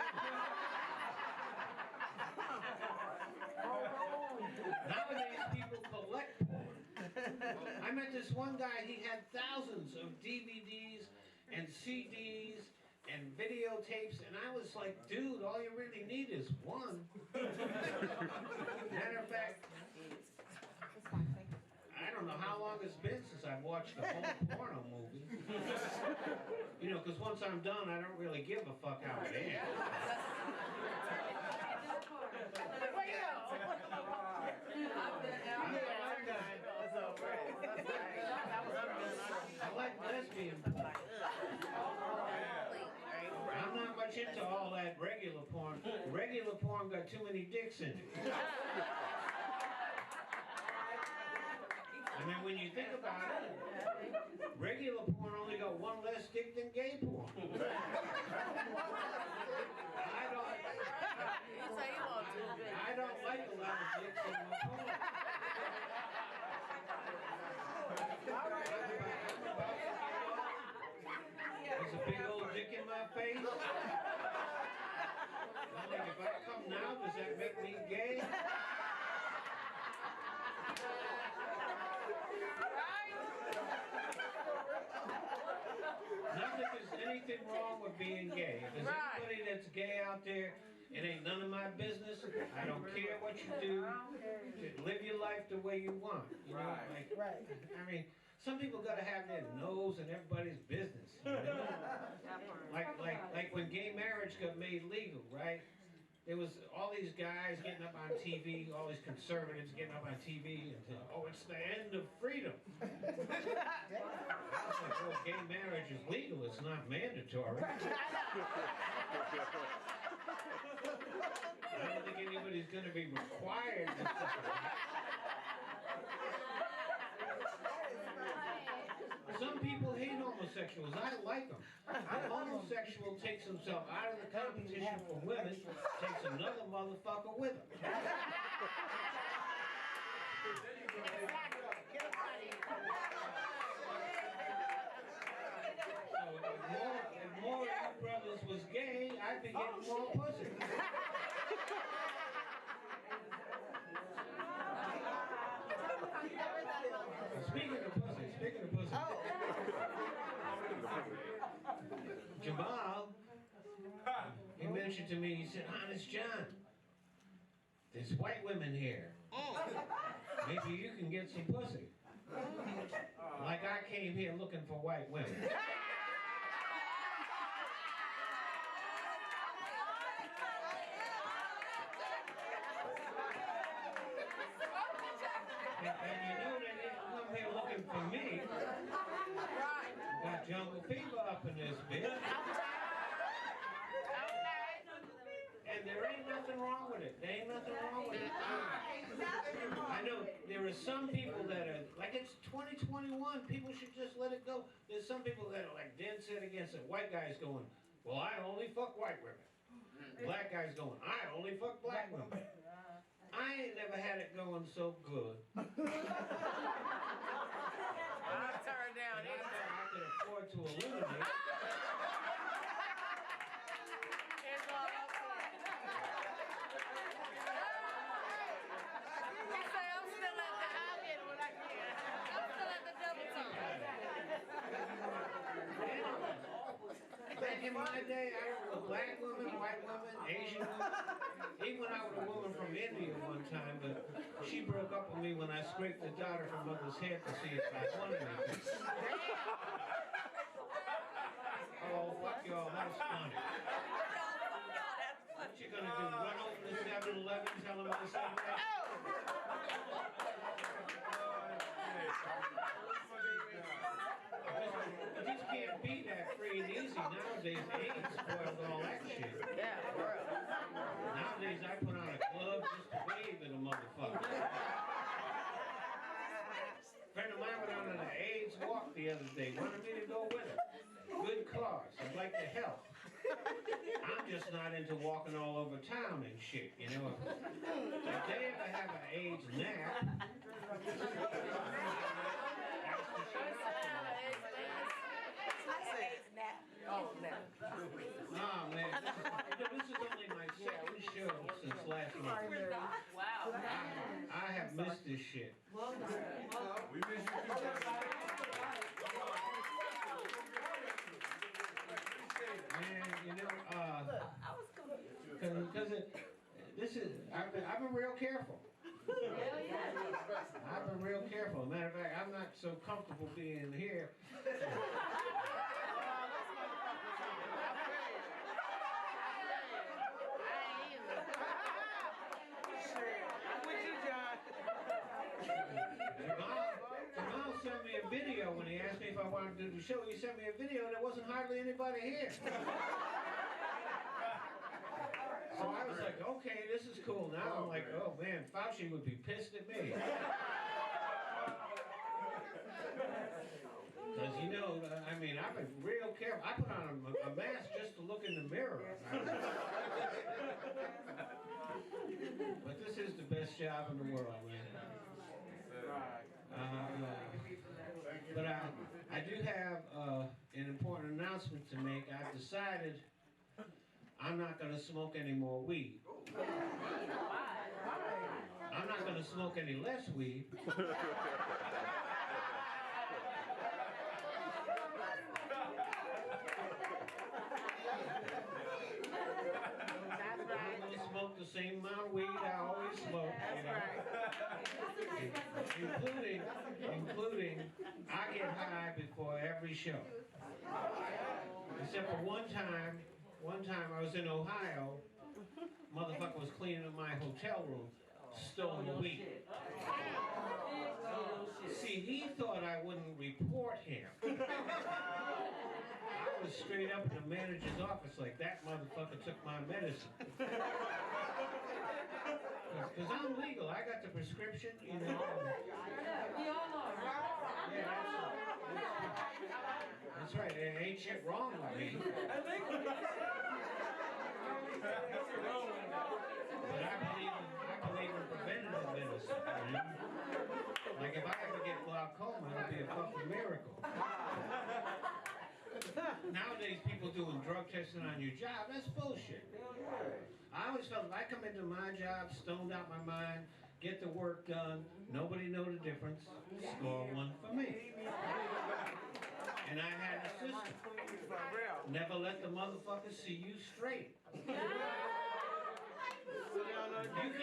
Nowadays, people collect porn. I met this one guy, he had thousands of DVDs and CDs and videotapes, and I was like, dude, all you really need is one. Matter of fact, I don't know how long it's been since I've watched a whole porno movie. You know, because once I'm done, I don't really give a fuck how it ends. I'm that guy. dicks in it. I mean, when you think about it, regular porn only got one less dick than gay porn. You say you want to. I don't like a lot of dicks in my porn. There's a big old dick in my face. I think if I come now, does that make me gay? Not that there's anything wrong with being gay. If there's anybody that's gay out there, it ain't none of my business. I don't care what you do. Live your life the way you want. You know, I mean, some people gotta have their nose in everybody's business. You know? Like when gay marriage got made legal, right? There was all these guys getting up on TV, all these conservatives getting up on TV and saying, oh, it's the end of freedom. I was like, well, gay marriage is legal, it's not mandatory. I don't think anybody's going to be required to Some people hate homosexuals. I like them. A homosexual takes himself out of the competition for women, takes another motherfucker with him. So if more of you brothers was gay, I'd be getting more pussy. Speaking of pussy. Jamal, he mentioned to me, he said, Honest John, there's white women here. Maybe you can get some pussy. Like I came here looking for white women. And you know they didn't come here looking for me. Got jungle fever up in this bitch. And there ain't nothing wrong with it. There ain't nothing wrong with it. I know there are some people that are, like it's 2021, people should just let it go. There's some people that are like dead set against it. White guys going, well, I only fuck white women. Black guys going, I only fuck black women. I ain't never had it going so good. I'll turn down I could afford to eliminate. Here's all I'm saying. He say I'm still at the I'll get it when I can. I'm still at the double time. Back in my day, I was a black woman, white woman, Asian woman. Even when I was a woman from India one time, but she broke up with me when I scraped the daughter from mother's head to see if I wanted anything. Oh, fuck y'all, that was funny. What you gonna do, run over to 7-Eleven, tell them to say that? You just can't be that free and easy nowadays. AIDS spoils all that shit. Yeah, bro. Nowadays I put on a glove just to wave at a motherfucker. A friend of mine went on an AIDS walk the other day, wanted me to go with him. Good cause, I'd like to help. I'm just not into walking all over town and shit, you know. If they ever have an AIDS nap, Oh, no. oh man, this is only my second show since last month. Wow. I have missed this shit. We miss you too, Man, you know, because I've been real careful. I've been real careful. Matter of fact, I'm not so comfortable being here. Jamal sent me a video when he asked me if I wanted to do the show. He sent me a video and there wasn't hardly anybody here. So I was like, okay, this is cool. Now I'm like, oh man, Fauci would be pissed at me. Because you know, I mean, I've been real careful. I put on a mask just to look in the mirror. But this is the best job in the world, man. But I do have an important announcement to make. I've decided I'm not going to smoke any more weed. I'm not going to smoke any less weed. I'm going to smoke the same amount of weed I always smoke. Including, I get high before every show. Except for one time I was in Ohio, motherfucker was cleaning up my hotel room, stole the weed. See, he thought I wouldn't report him. I was straight up in the manager's office like, that motherfucker took my medicine. Because I'm legal, I got the prescription, you know. We all are. Yeah, that's right, there ain't shit wrong with me. But I believe in preventative medicine. You know? Like if I ever get glaucoma, it'll be a fucking miracle. Nowadays, people doing drug testing on your job, that's bullshit. I always felt if I come into my job, stoned out my mind, get the work done, nobody know the difference, score one for me. And I had a system. Never let the motherfucker see you straight. You can't go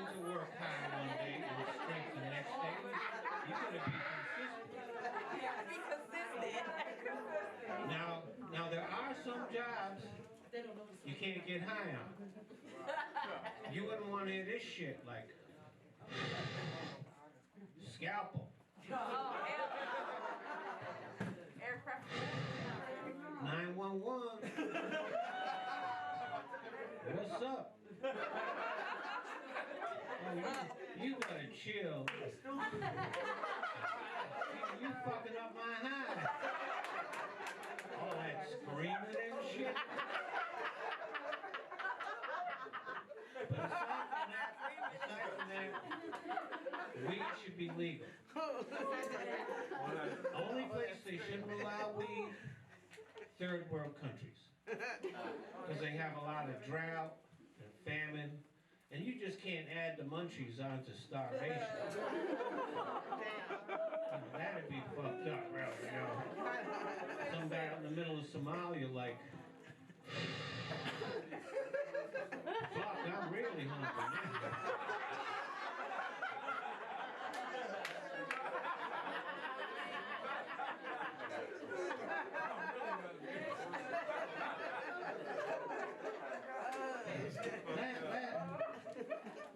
into work high one day and straight the next day. You gotta be consistent. Now there are some jobs you can't get high on. You wouldn't want to hear this shit like scalpel. Aircraft. 911. What's up? Oh, you gotta chill. You fucking up my high. All that screaming and shit. But aside from that, weed should be legal. Only place they shouldn't allow weed, third world countries. Because they have a lot of drought and famine, and you just can't add the munchies onto starvation. That'd be fucked up, really, you know. Some guy out in the middle of Somalia like, fuck, I'm really hungry.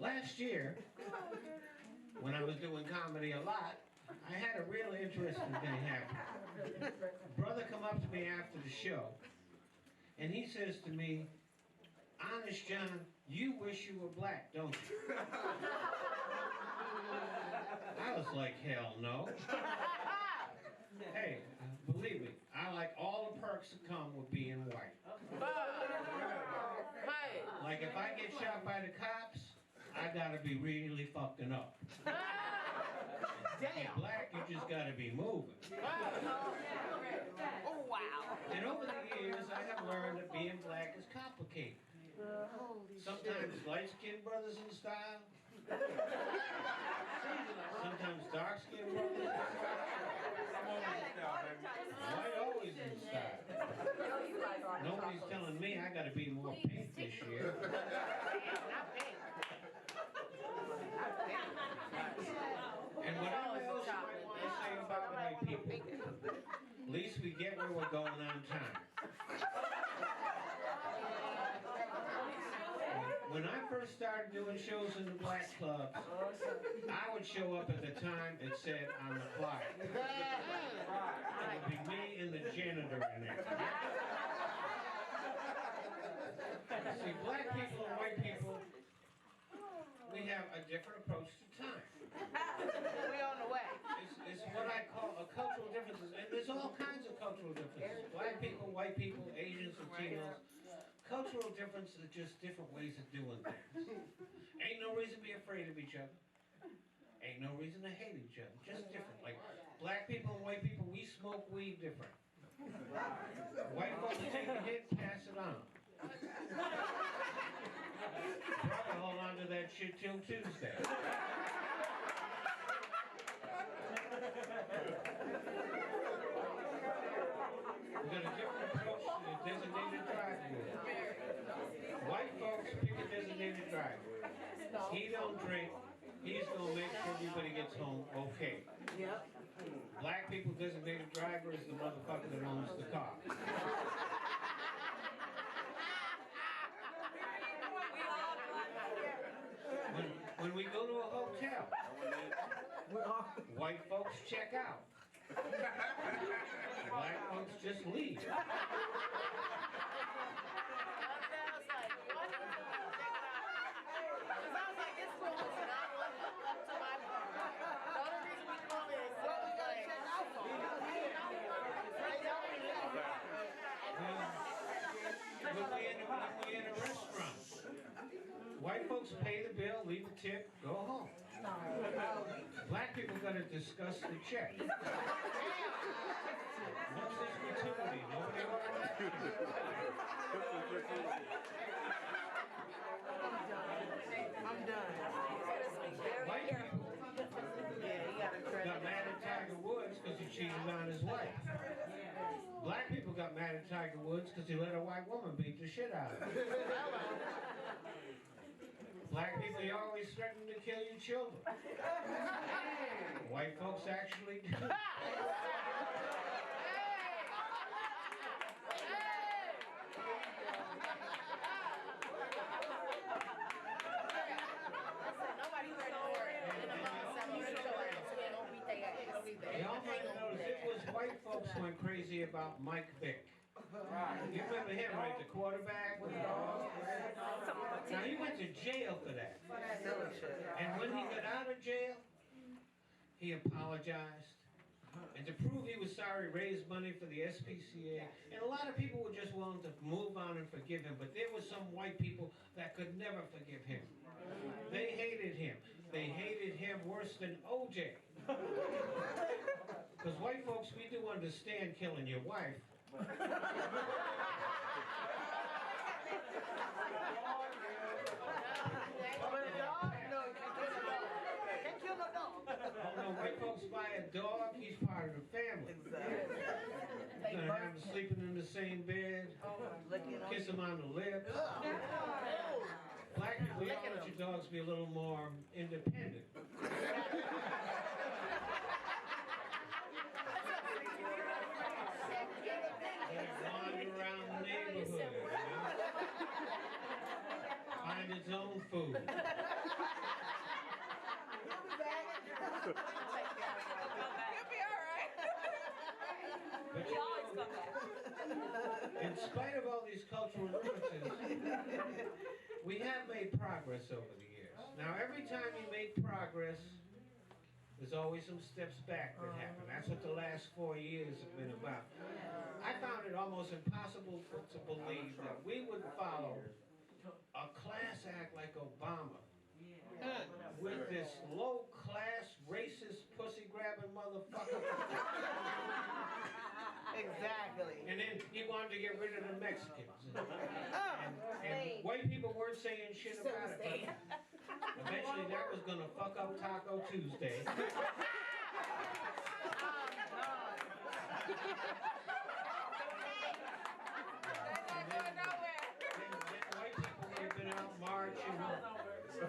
Last year, when I was doing comedy a lot, I had a real interesting thing happen. Brother come up to me after the show, and he says to me, "Honest John, you wish you were black, don't you?" I was like, hell no. Hey, believe me, I like all the perks that come with being white. Like if I get shot by the cops, I gotta be really fucking up. If you're black, you just gotta be moving. Oh, wow. And over the years, I have learned that being black is complicated. Sometimes light-skinned brothers in style. Sometimes dark-skinned brothers in style. White always in style. Nobody's telling me I gotta be more pink this year. And whatever else you might want to say about white people, at least we get where we're going on time. When I first started doing shows in the black clubs, I would show up at the time it said on the flyer. It would be me and the janitor in there. See, black people and white people, we have a different approach to time. We on the way. It's what I call a cultural differences, and there's all kinds of cultural differences. Black people, white people, Asians, Latinos. Cultural differences are just different ways of doing things. Ain't no reason to be afraid of each other. Ain't no reason to hate each other. Just different. Like black people and white people, we smoke weed different. White folks take a hit, pass it on. Brother, hold on to that shit till Tuesday. We got a different approach to the designated driver. White folks pick a designated driver. He don't drink. He's gonna make sure everybody gets home okay. Yep. Black people designated driver is the motherfucker that owns the car. When we go to a hotel, white folks check out. Black folks just leave. It sounds like this room is not up to my part. The only reason we call it is what we gotta check out for. When we're in a restaurant, white folks pay the bill, leave the tip, go home. Black people gotta discuss the check. What's this gratuity? Nobody ordered that? I'm done. White people Yeah, you gotta got mad at Tiger Woods because he cheated on his wife. Black people got mad at Tiger Woods because he let a white woman beat the shit out of him. Black people, you always threaten to kill your children. White folks actually do. Nobody ready for it. Y'all might have noticed it was white folks went crazy about Mike Vick. You remember him, right? The quarterback with the dog? Now he went to jail for that. And when he got out of jail, he apologized. And to prove he was sorry, raised money for the SPCA. And a lot of people were just willing to move on and forgive him. But there were some white people that could never forgive him. They hated him. They hated him worse than OJ. Because white folks, we do understand killing your wife. But a dog? No, you can't kill a dog. Can't kill a dog. Oh no, white folks buy a dog, he's part of the family. Exactly. You're gonna have him sleeping in the same bed, kiss him on the lips. Black people, y'all let your dogs be a little more independent. Wander around the neighborhood, you know? Find its own food. But you know, in spite of all these cultural differences, we have made progress over the years. Now, every time you make progress, there's always some steps back that happen. That's what the last 4 years have been about. I found it almost impossible to believe that we would follow a class act like Obama with this low-class, racist, pussy-grabbing motherfucker. Exactly. And then he wanted to get rid of the Mexicans. And white people weren't saying shit about it. But eventually that was going to fuck up Taco Tuesday. White people would have been out marching,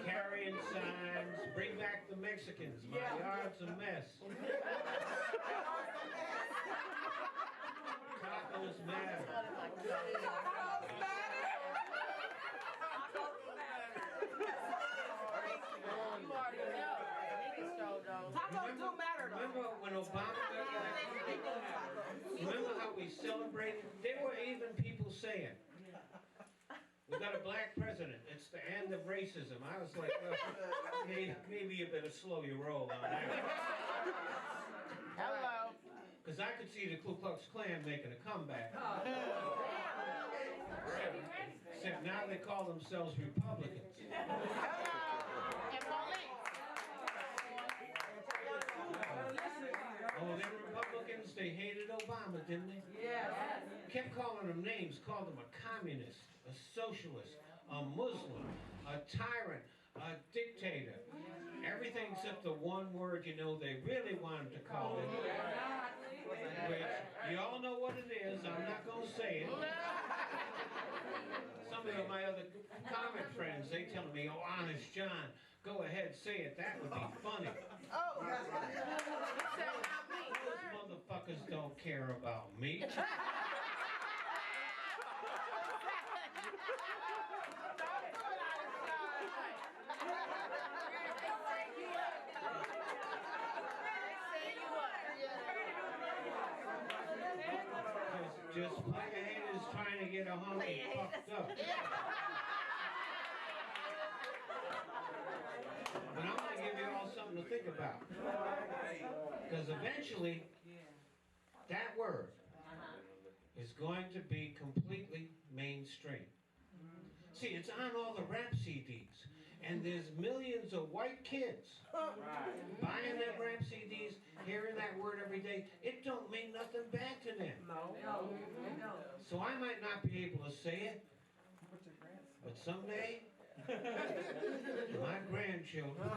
carrying signs, bring back the Mexicans, my yard's a mess. Tacos matter. You already know. Tacos do matter though. Remember when Obama got elected? Remember how we celebrated? There were even people saying, got a black president. It's the end of racism. I was like, well, maybe you better slow your roll on that. Hello. Because I could see the Ku Klux Klan making a comeback. Except now they call themselves Republicans. And police. Oh, they're Republicans. They hated Obama, didn't they? Yeah. Kept calling them names. Called him a communist, a socialist, a Muslim, a tyrant, a dictator. Everything except the one word you know they really wanted to call it. Which you all know what it is. I'm not going to say it. Some of my other comic friends, they telling me, oh, Honest John, go ahead, say it. That would be funny. Oh. You said not me. Those motherfuckers don't care about me. Just plain is trying to get a homie fucked up. But I'm going to give you all something to think about. Because eventually, that word is going to be completely mainstream. See, it's on all the rap CDs. And there's millions of white kids buying them rap CDs, hearing that word every day. It don't mean nothing back to them. No. So I might not be able to say it, but someday, my grandchildren.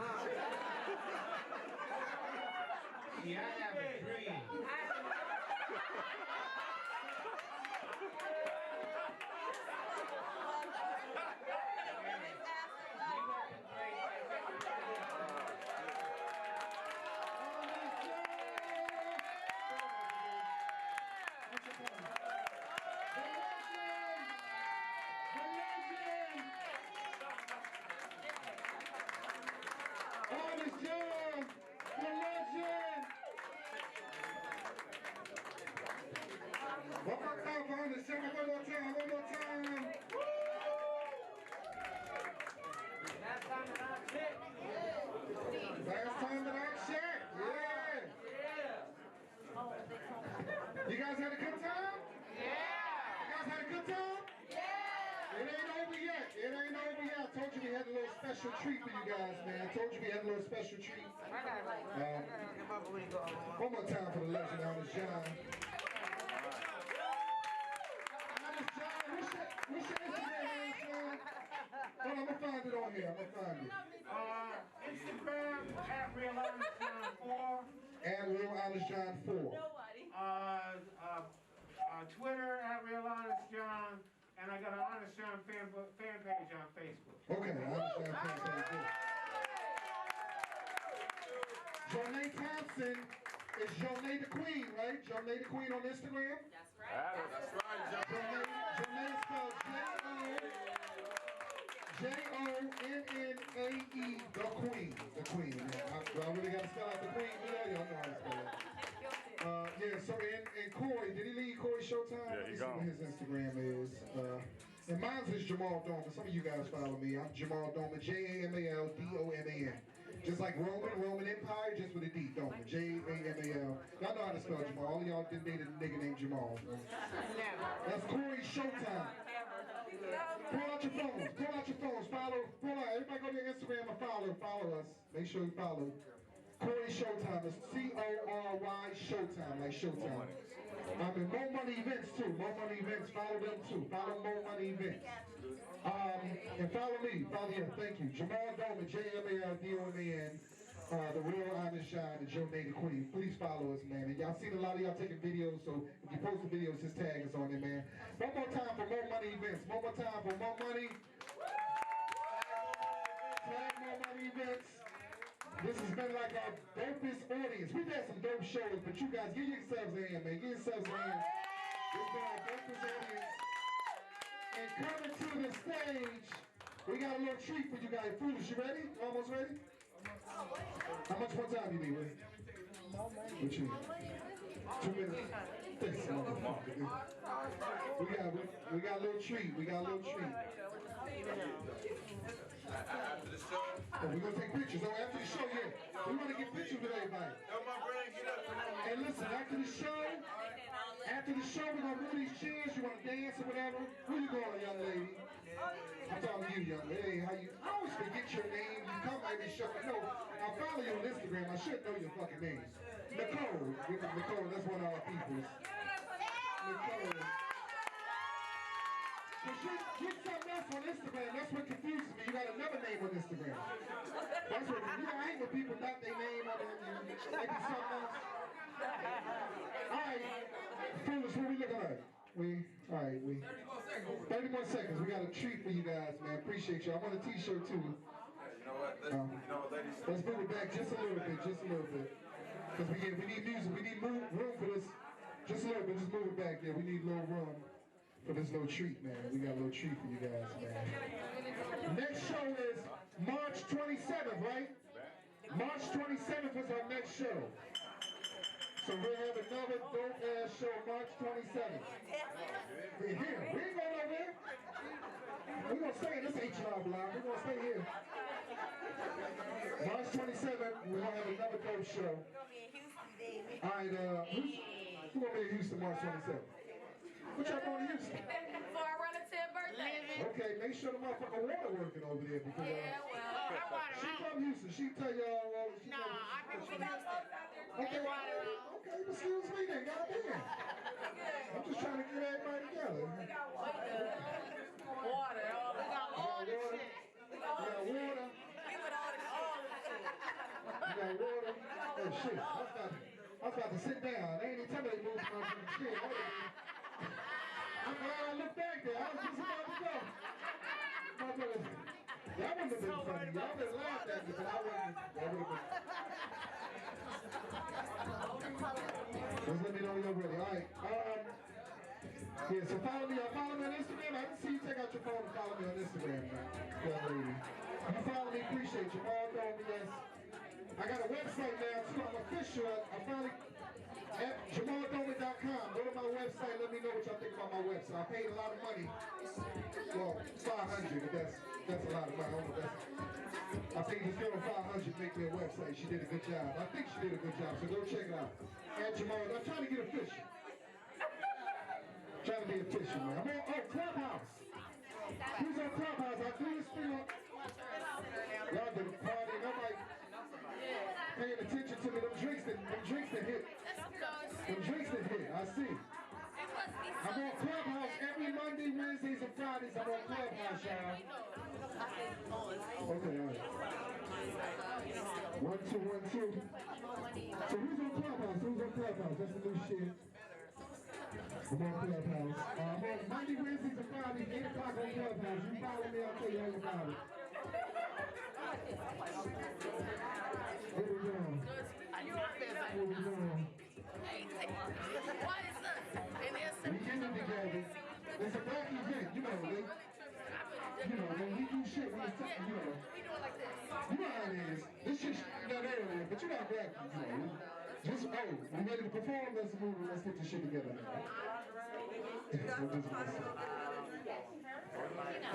See, I have a dream. One more time for Honest John. One more time. Last time that I checked. Yeah. You guys had a good time? Yeah. You guys had a good time? Yeah. It ain't over yet. I told you we had a little special treat for you guys, man. I told you we had a little special treat. One more time for the legend, Honest John. Honest John, what's your Instagram, Honest John? Hold on, I'm gonna find it on here. Instagram at Real Honest John 4. At Real Honest John 4. Twitter at Real Honest John. And I got an Honest John fan page on Facebook. Okay, Honest John fan page. Jonay Thompson is Jonay the Queen, right? Jonay the Queen on Instagram? That's right, John. Jonay spelled J-O-N-N-A-E, the Queen. The Queen. Do I really got to spell out the Queen? Yeah, y'all know how to spell it. So and Corey, did he leave Corey Showtime? Yeah, he gone. His Instagram is. And mine's is Jamal Doman. Some of you guys follow me. I'm Jamal Doman, J-A-M-A-L-D-O-M-A-N. Just like Roman Empire, just with a D, Doman. J-A-M-A-L. Y'all know how to spell Jamal. All of y'all didn't date a nigga named Jamal. So. That's Corey Showtime. Pull out your phones. Pull out. Everybody go to your Instagram and follow us. Make sure you follow. Corey Showtime. It's C-O-R-Y Showtime, like Showtime. More Money Events too. More Money Events. Follow them too. Follow More Money Events. And follow me. Thank you. Jamal Doman, J-M-A-L-D-O-M-A-N. The Real Honest John and Jonay the Queen. Please follow us, man. And y'all seen a lot of y'all taking videos, so if you post the videos, just tag us on it, man. One more time for More Money Events. One more time for More Money. Tag More Money Events. This has been like our dopest audience. We've had some dope shows, but you guys, give yourselves a hand, man. Give yourselves a hand. It's been our dopest audience. And coming to the stage, we got a little treat for you guys. Foolish, you ready? Almost ready? How much more time you need, Ray? What you need? 2 minutes. This motherfucker. We got a little treat. We got a little treat. After the show. Oh, we're gonna take pictures. Oh, after the show, yeah. We want to get pictures with everybody. Tell my brain, get up. Hey, listen, after the show, we're gonna move these chairs. You wanna dance or whatever? Where you going, young lady? I'm talking to you, young lady. Hey, how you? I always forget your name. You come every show. No, I follow you on Instagram. I should know your fucking name. Nicole. Nicole, that's one of our peoples. Nicole. Get something else on Instagram. That's what confuses me. You got another name on Instagram. That's what, you know, I hate when people got their name on it. Maybe something else. Alright. Foolish, what we looking like? Alright, 30 more seconds. We got a treat for you guys, man. Appreciate you. I want a t-shirt too. You know what? Ladies. Let's move it back just a little bit. Because we need music. We need room for this. Just a little bit. Just move it back there. We need a little room for this little treat, man. We got a little treat for you guys, man. Next show is March 27th, right? March 27th is our next show. So we'll have another dope-ass show March 27th. We're here. We ain't going over there. We're going to stay in this H&R block. We're going to stay here. March 27th, we're going to have another dope show. All right, who's going to be in Houston March 27th? What y'all going to Houston? For our relative birthday. Okay, make sure the motherfucking water working over there because Yeah, well, I water she out. from Houston. She tell y'all. Nah, I think we got Okay, water out. okay, excuse me then, goddamn. I'm just trying to get everybody together. We got water. Water. We got all the shit. We got water. We with all the shit. We got water. Oh shit, I was about to sit down. They ain't even tell me they moved from the shit. I'm glad I looked back there. I was just about to go. Y'all wouldn't have been funny. Y'all would have laughed at me, but I wouldn't. That would have been. Just let me know when you're ready. All right. Yeah, so follow me. Follow me on Instagram. I can see you take out your phone and follow me on Instagram, man. Young lady. You follow me, appreciate you. All me, yes. I got a website now, too. I'm official. I finally at JamalDoman.com. Go to my website. Let me know what y'all think about my website. I paid a lot of money. Well, $500, but that's a lot of money. I don't know I think this girl $500 make me a website. She did a good job. I think she did a good job. So go check it out. At Jamal. I'm trying to get official. Trying to be official, man. I'm on Clubhouse. Who's on Clubhouse? I do this thing on. Y'all did a party. Nobody paying attention to me. Them drinks that hit. Them drinks that hit. I see. I'm on Clubhouse every Monday, Wednesdays, and Fridays. I'm on Clubhouse, y'all. Okay, all right. 1, 2, 1, 2. So who's on Clubhouse? Who's on Clubhouse? That's the new shit. I'm on Clubhouse. I'm on Monday, Wednesdays, and Fridays, 8 o'clock on Clubhouse. You follow me, I'll tell you all about it. What we doing? What we doing? What is this? We getting together. It's a black event, you know, when we do shit, when it's time, you know. You know how it is. This shit's not earlier, but you got black people, you know. Just, we ready to perform? Let's move and let's get this shit together now.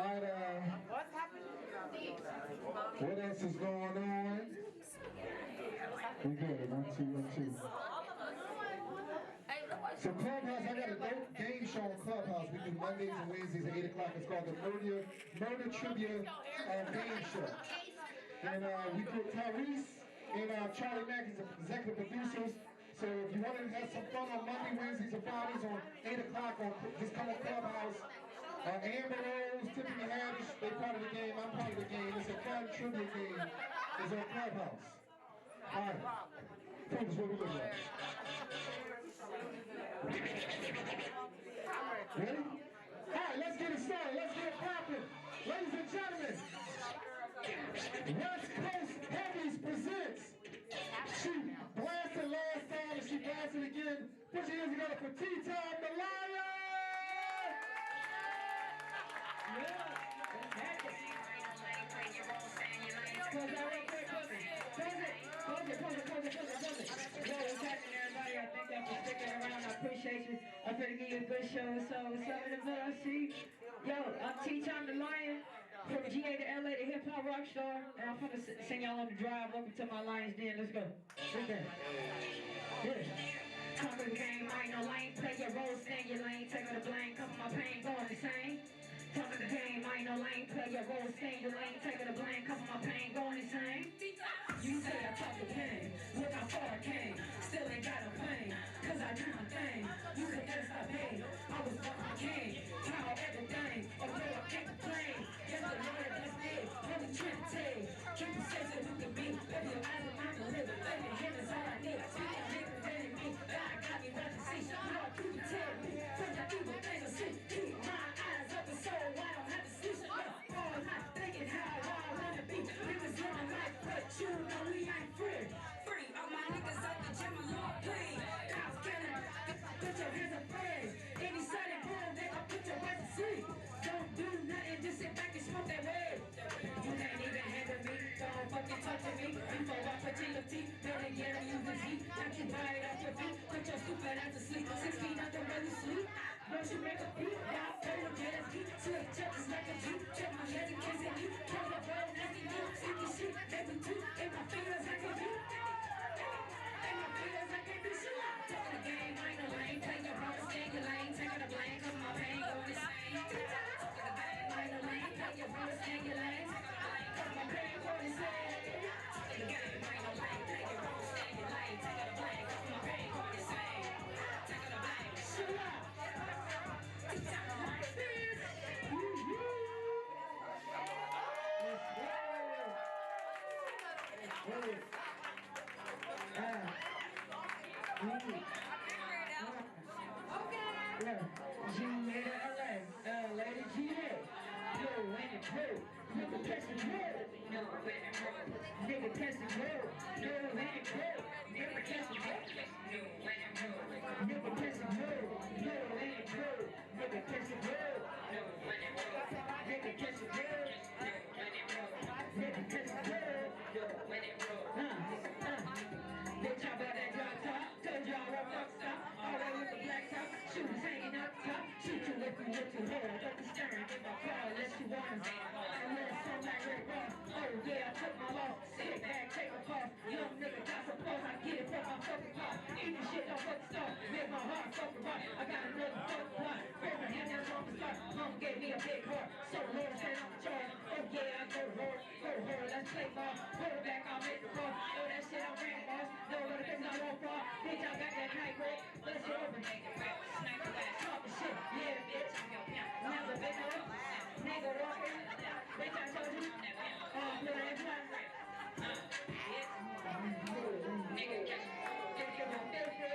Alright, what else is going on? We good. 1, 2, 1, 2. So Clubhouse, I got a dope game show on Clubhouse. We do Mondays and Wednesdays at 8 o'clock. It's called the Murder Trivia Game Show. And we put Tyrese and Charlie Mack as executive producers. So if you want to have some fun on Monday, Wednesdays, and Fridays on 8 o'clock, just come on Clubhouse. Amber Rose, Tiffany Haddish, they're part of the game. I'm part of the game. It's a fun trivia game. It's on Clubhouse. All right. Focus, what we looking at? Ready? All right, let's get it started. Let's get it popping. Ladies and gentlemen, West Coast Heavies presents. She blasted last time and she blasted again. Put your hands together for T-Time the Lion! What's happening, everybody? I thank y'all for sticking around. I appreciate you. finna give you a good show. So what's up in the middle? See, yo, I'm T-Time the Lion from GA to LA, the hip hop rock star, and I'm finna sing y'all on the drive. Welcome to my Lions Den. Let's go. Let's go. Yeah. Talk of the game, I ain't no lane. Play your role, stand your lane, take all the blame. Come on, my pain, going insane. Talk of the game, I ain't no lane. Play your role, stand your lane, take all the blame. Come on, my pain, going insane. You say I talk the pain, look how far I came. Still ain't got no pain, cause I do my thing. You could never stop me, I was fucking king. Power everything, although I can't complain. Yes, the Lord bless me, Holy Trinity. Keep it safe so you can be. Open your eyes and mind will live. Faith in Him is all I need. Speak on Him preventing me. God got me what to see. Lord, keep it tell me. From the evil things I see. Keep my eyes open so I don't have to sleep. All night thinking how I wanna be. Niggas living life, but you know we ain't free. Free, all my niggas out the gym, Lord, please. Cops killing, put your hands up, praise. Any side of home, they gon' put your ass to sleep. Don't do nothing, just sit back and smoke that way. You can't even handle me, don't fucking touch me. Before I put in your teeth, better get a use the heat. Knock you right off your feet, put your stupid ass to sleep. 6 feet under where you sleep. Don't you make a beat, now play with get a beat. Slick chuckers like a Jeep, check my head and kiss it. Kill your bro, nasty you, sticky shit, every two. In my fingers, I can do. In my fingers, I can do shit. Talking the game, I ain't no lane. Play your role, stay in your lane, take out the blame, cause my pain going insane. Talking the game, I ain't no lane. Play your role, stay in your lane, take out the blame, cause my pain going insane. Talking the game, I ain't no lane. Play your role, stay in your lane, take out the blame, cause my pain going insane. Take out the blame, shoot up. Nigga catch the road, no land road. Nigga catch the road, no land road. Nigga catch the road, no land road. Nigga catch the road, no land road. Nigga catch the road, no land road. Nigga catch the road, no land road. Bitch, I bought that drop top, told y'all what fuck stop. All that with the black top, shooters hanging up top. Shoot you if you look too hard, don't be staring at my car unless you want to. Unless I'm like Rick Ross. Oh yeah, I took my loss. Sit back, take a pause. Young nigga got some pause. I get it from my fucking car. Eat this shit, don't fucking start. Make my heart fucking rock. I got another fucking plot. Abraham, that's on the start. Mom gave me a big heart. So Lord said I'm in charge. Oh yeah, I go hard. Go hard, let's play ball. Quarterback, I'll make the ball. Oh that shit, I'm ran boss. No other things I won't fall. Bitch, I got that night break. Let's go over. Sniper ass. Talk the shit. Yeah, bitch. Never been up. Nigga walking. Bitch, I told you. Nigga catch nigga catch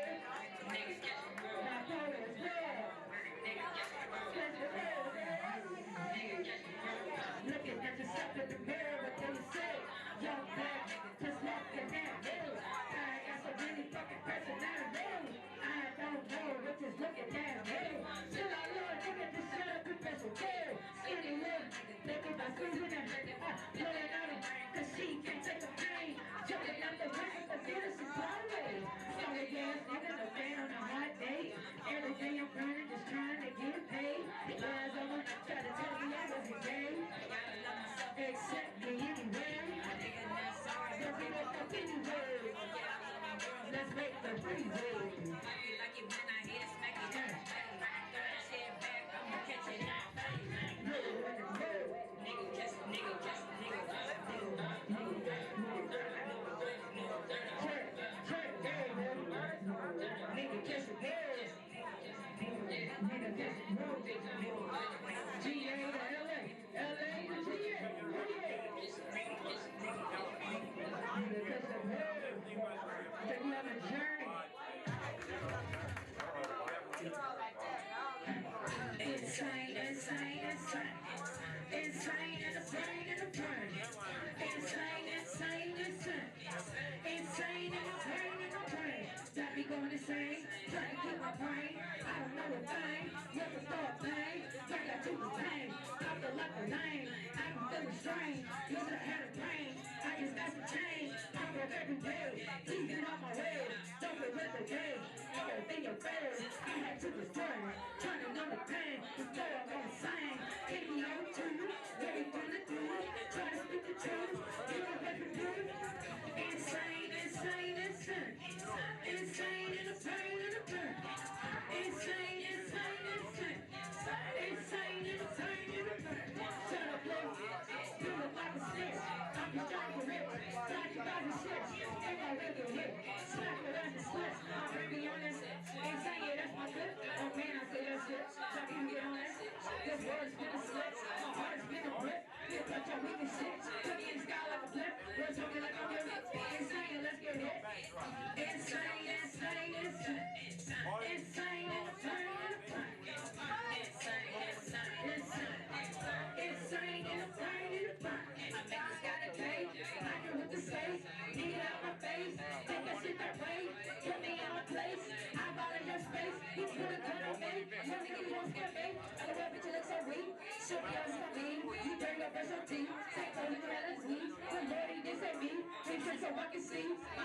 looking at yourself in the mirror, what do you say? Young black, just walking down hill. I got so many fucking personalities. I don't know what is looking down hill. Still I love nigga, just shut up and press a kill. Skinny lip, thinking about squeezing her. Blowing out it, cause she can't take the pain. Jumping out the way, the fetus is blinded. Sorry ass nigga, no fan on a hot day. Every day I'm grinding, just trying to get paid. Lies over, try to tell me I wasn't gay. Accept me anyway. Don't give a fuck anyway. Let's make the freeway. Like it when I hit it, smack it down. Throw that shit back, I'ma catch it now. Nigga catch, nigga catch, nigga catch, nigga catch. Nigga catch the gas. Nigga catch the road. GA to LA. LA to GA. Nigga catch the road. Take me on a journey. Insane, insane, insane. Insane in the brain and the brain. Insane, insane, insane. Insane in the brain and the brain. Got me going insane. Trying to keep my brain. I don't know a thing. Never thought pain. Like I took the pain. I feel like a lame. I'm feeling strange. Used to have a brain. I just got some change. I work every day. Keep it on my way. Don't forget the day. everything your face. I had to return, turning on the pain, before I'm gonna sing. Take me on to you, everything to do, try to speak the truth, you know what to do. Insane, insane, insane, insane in the pain and the burn. Insane, insane, insane, insane in the pain and the burn. Turn up low, do it like a snitch. I'm just trying to rip, talking about the shit. Ain't no regular hit, smack it as a slip. I'm really honest, insane, yeah, that's my flip. Oh man, I say that shit, so you can get on that. This word's been a slip, my heart's been a grip. You touch your weakest shit, put me in the sky like a flip. Words on me like I'm real. Insane, let's get hit. Insane, insane, insane. Insane, insane, insane. Insane, insane, insane. Insane, insane, insane. I think it's got a day, knocking with the space. Need it out my face, take that shit that way. Put me in my place, I'm out of your space. You put a gun on me, I'm gonna get you on scare me. I don't know, bitch, you look so weak. Show me how it's mean. You bring up as your team. Take all the credits, we. Somebody, this ain't me. Take it so I can see.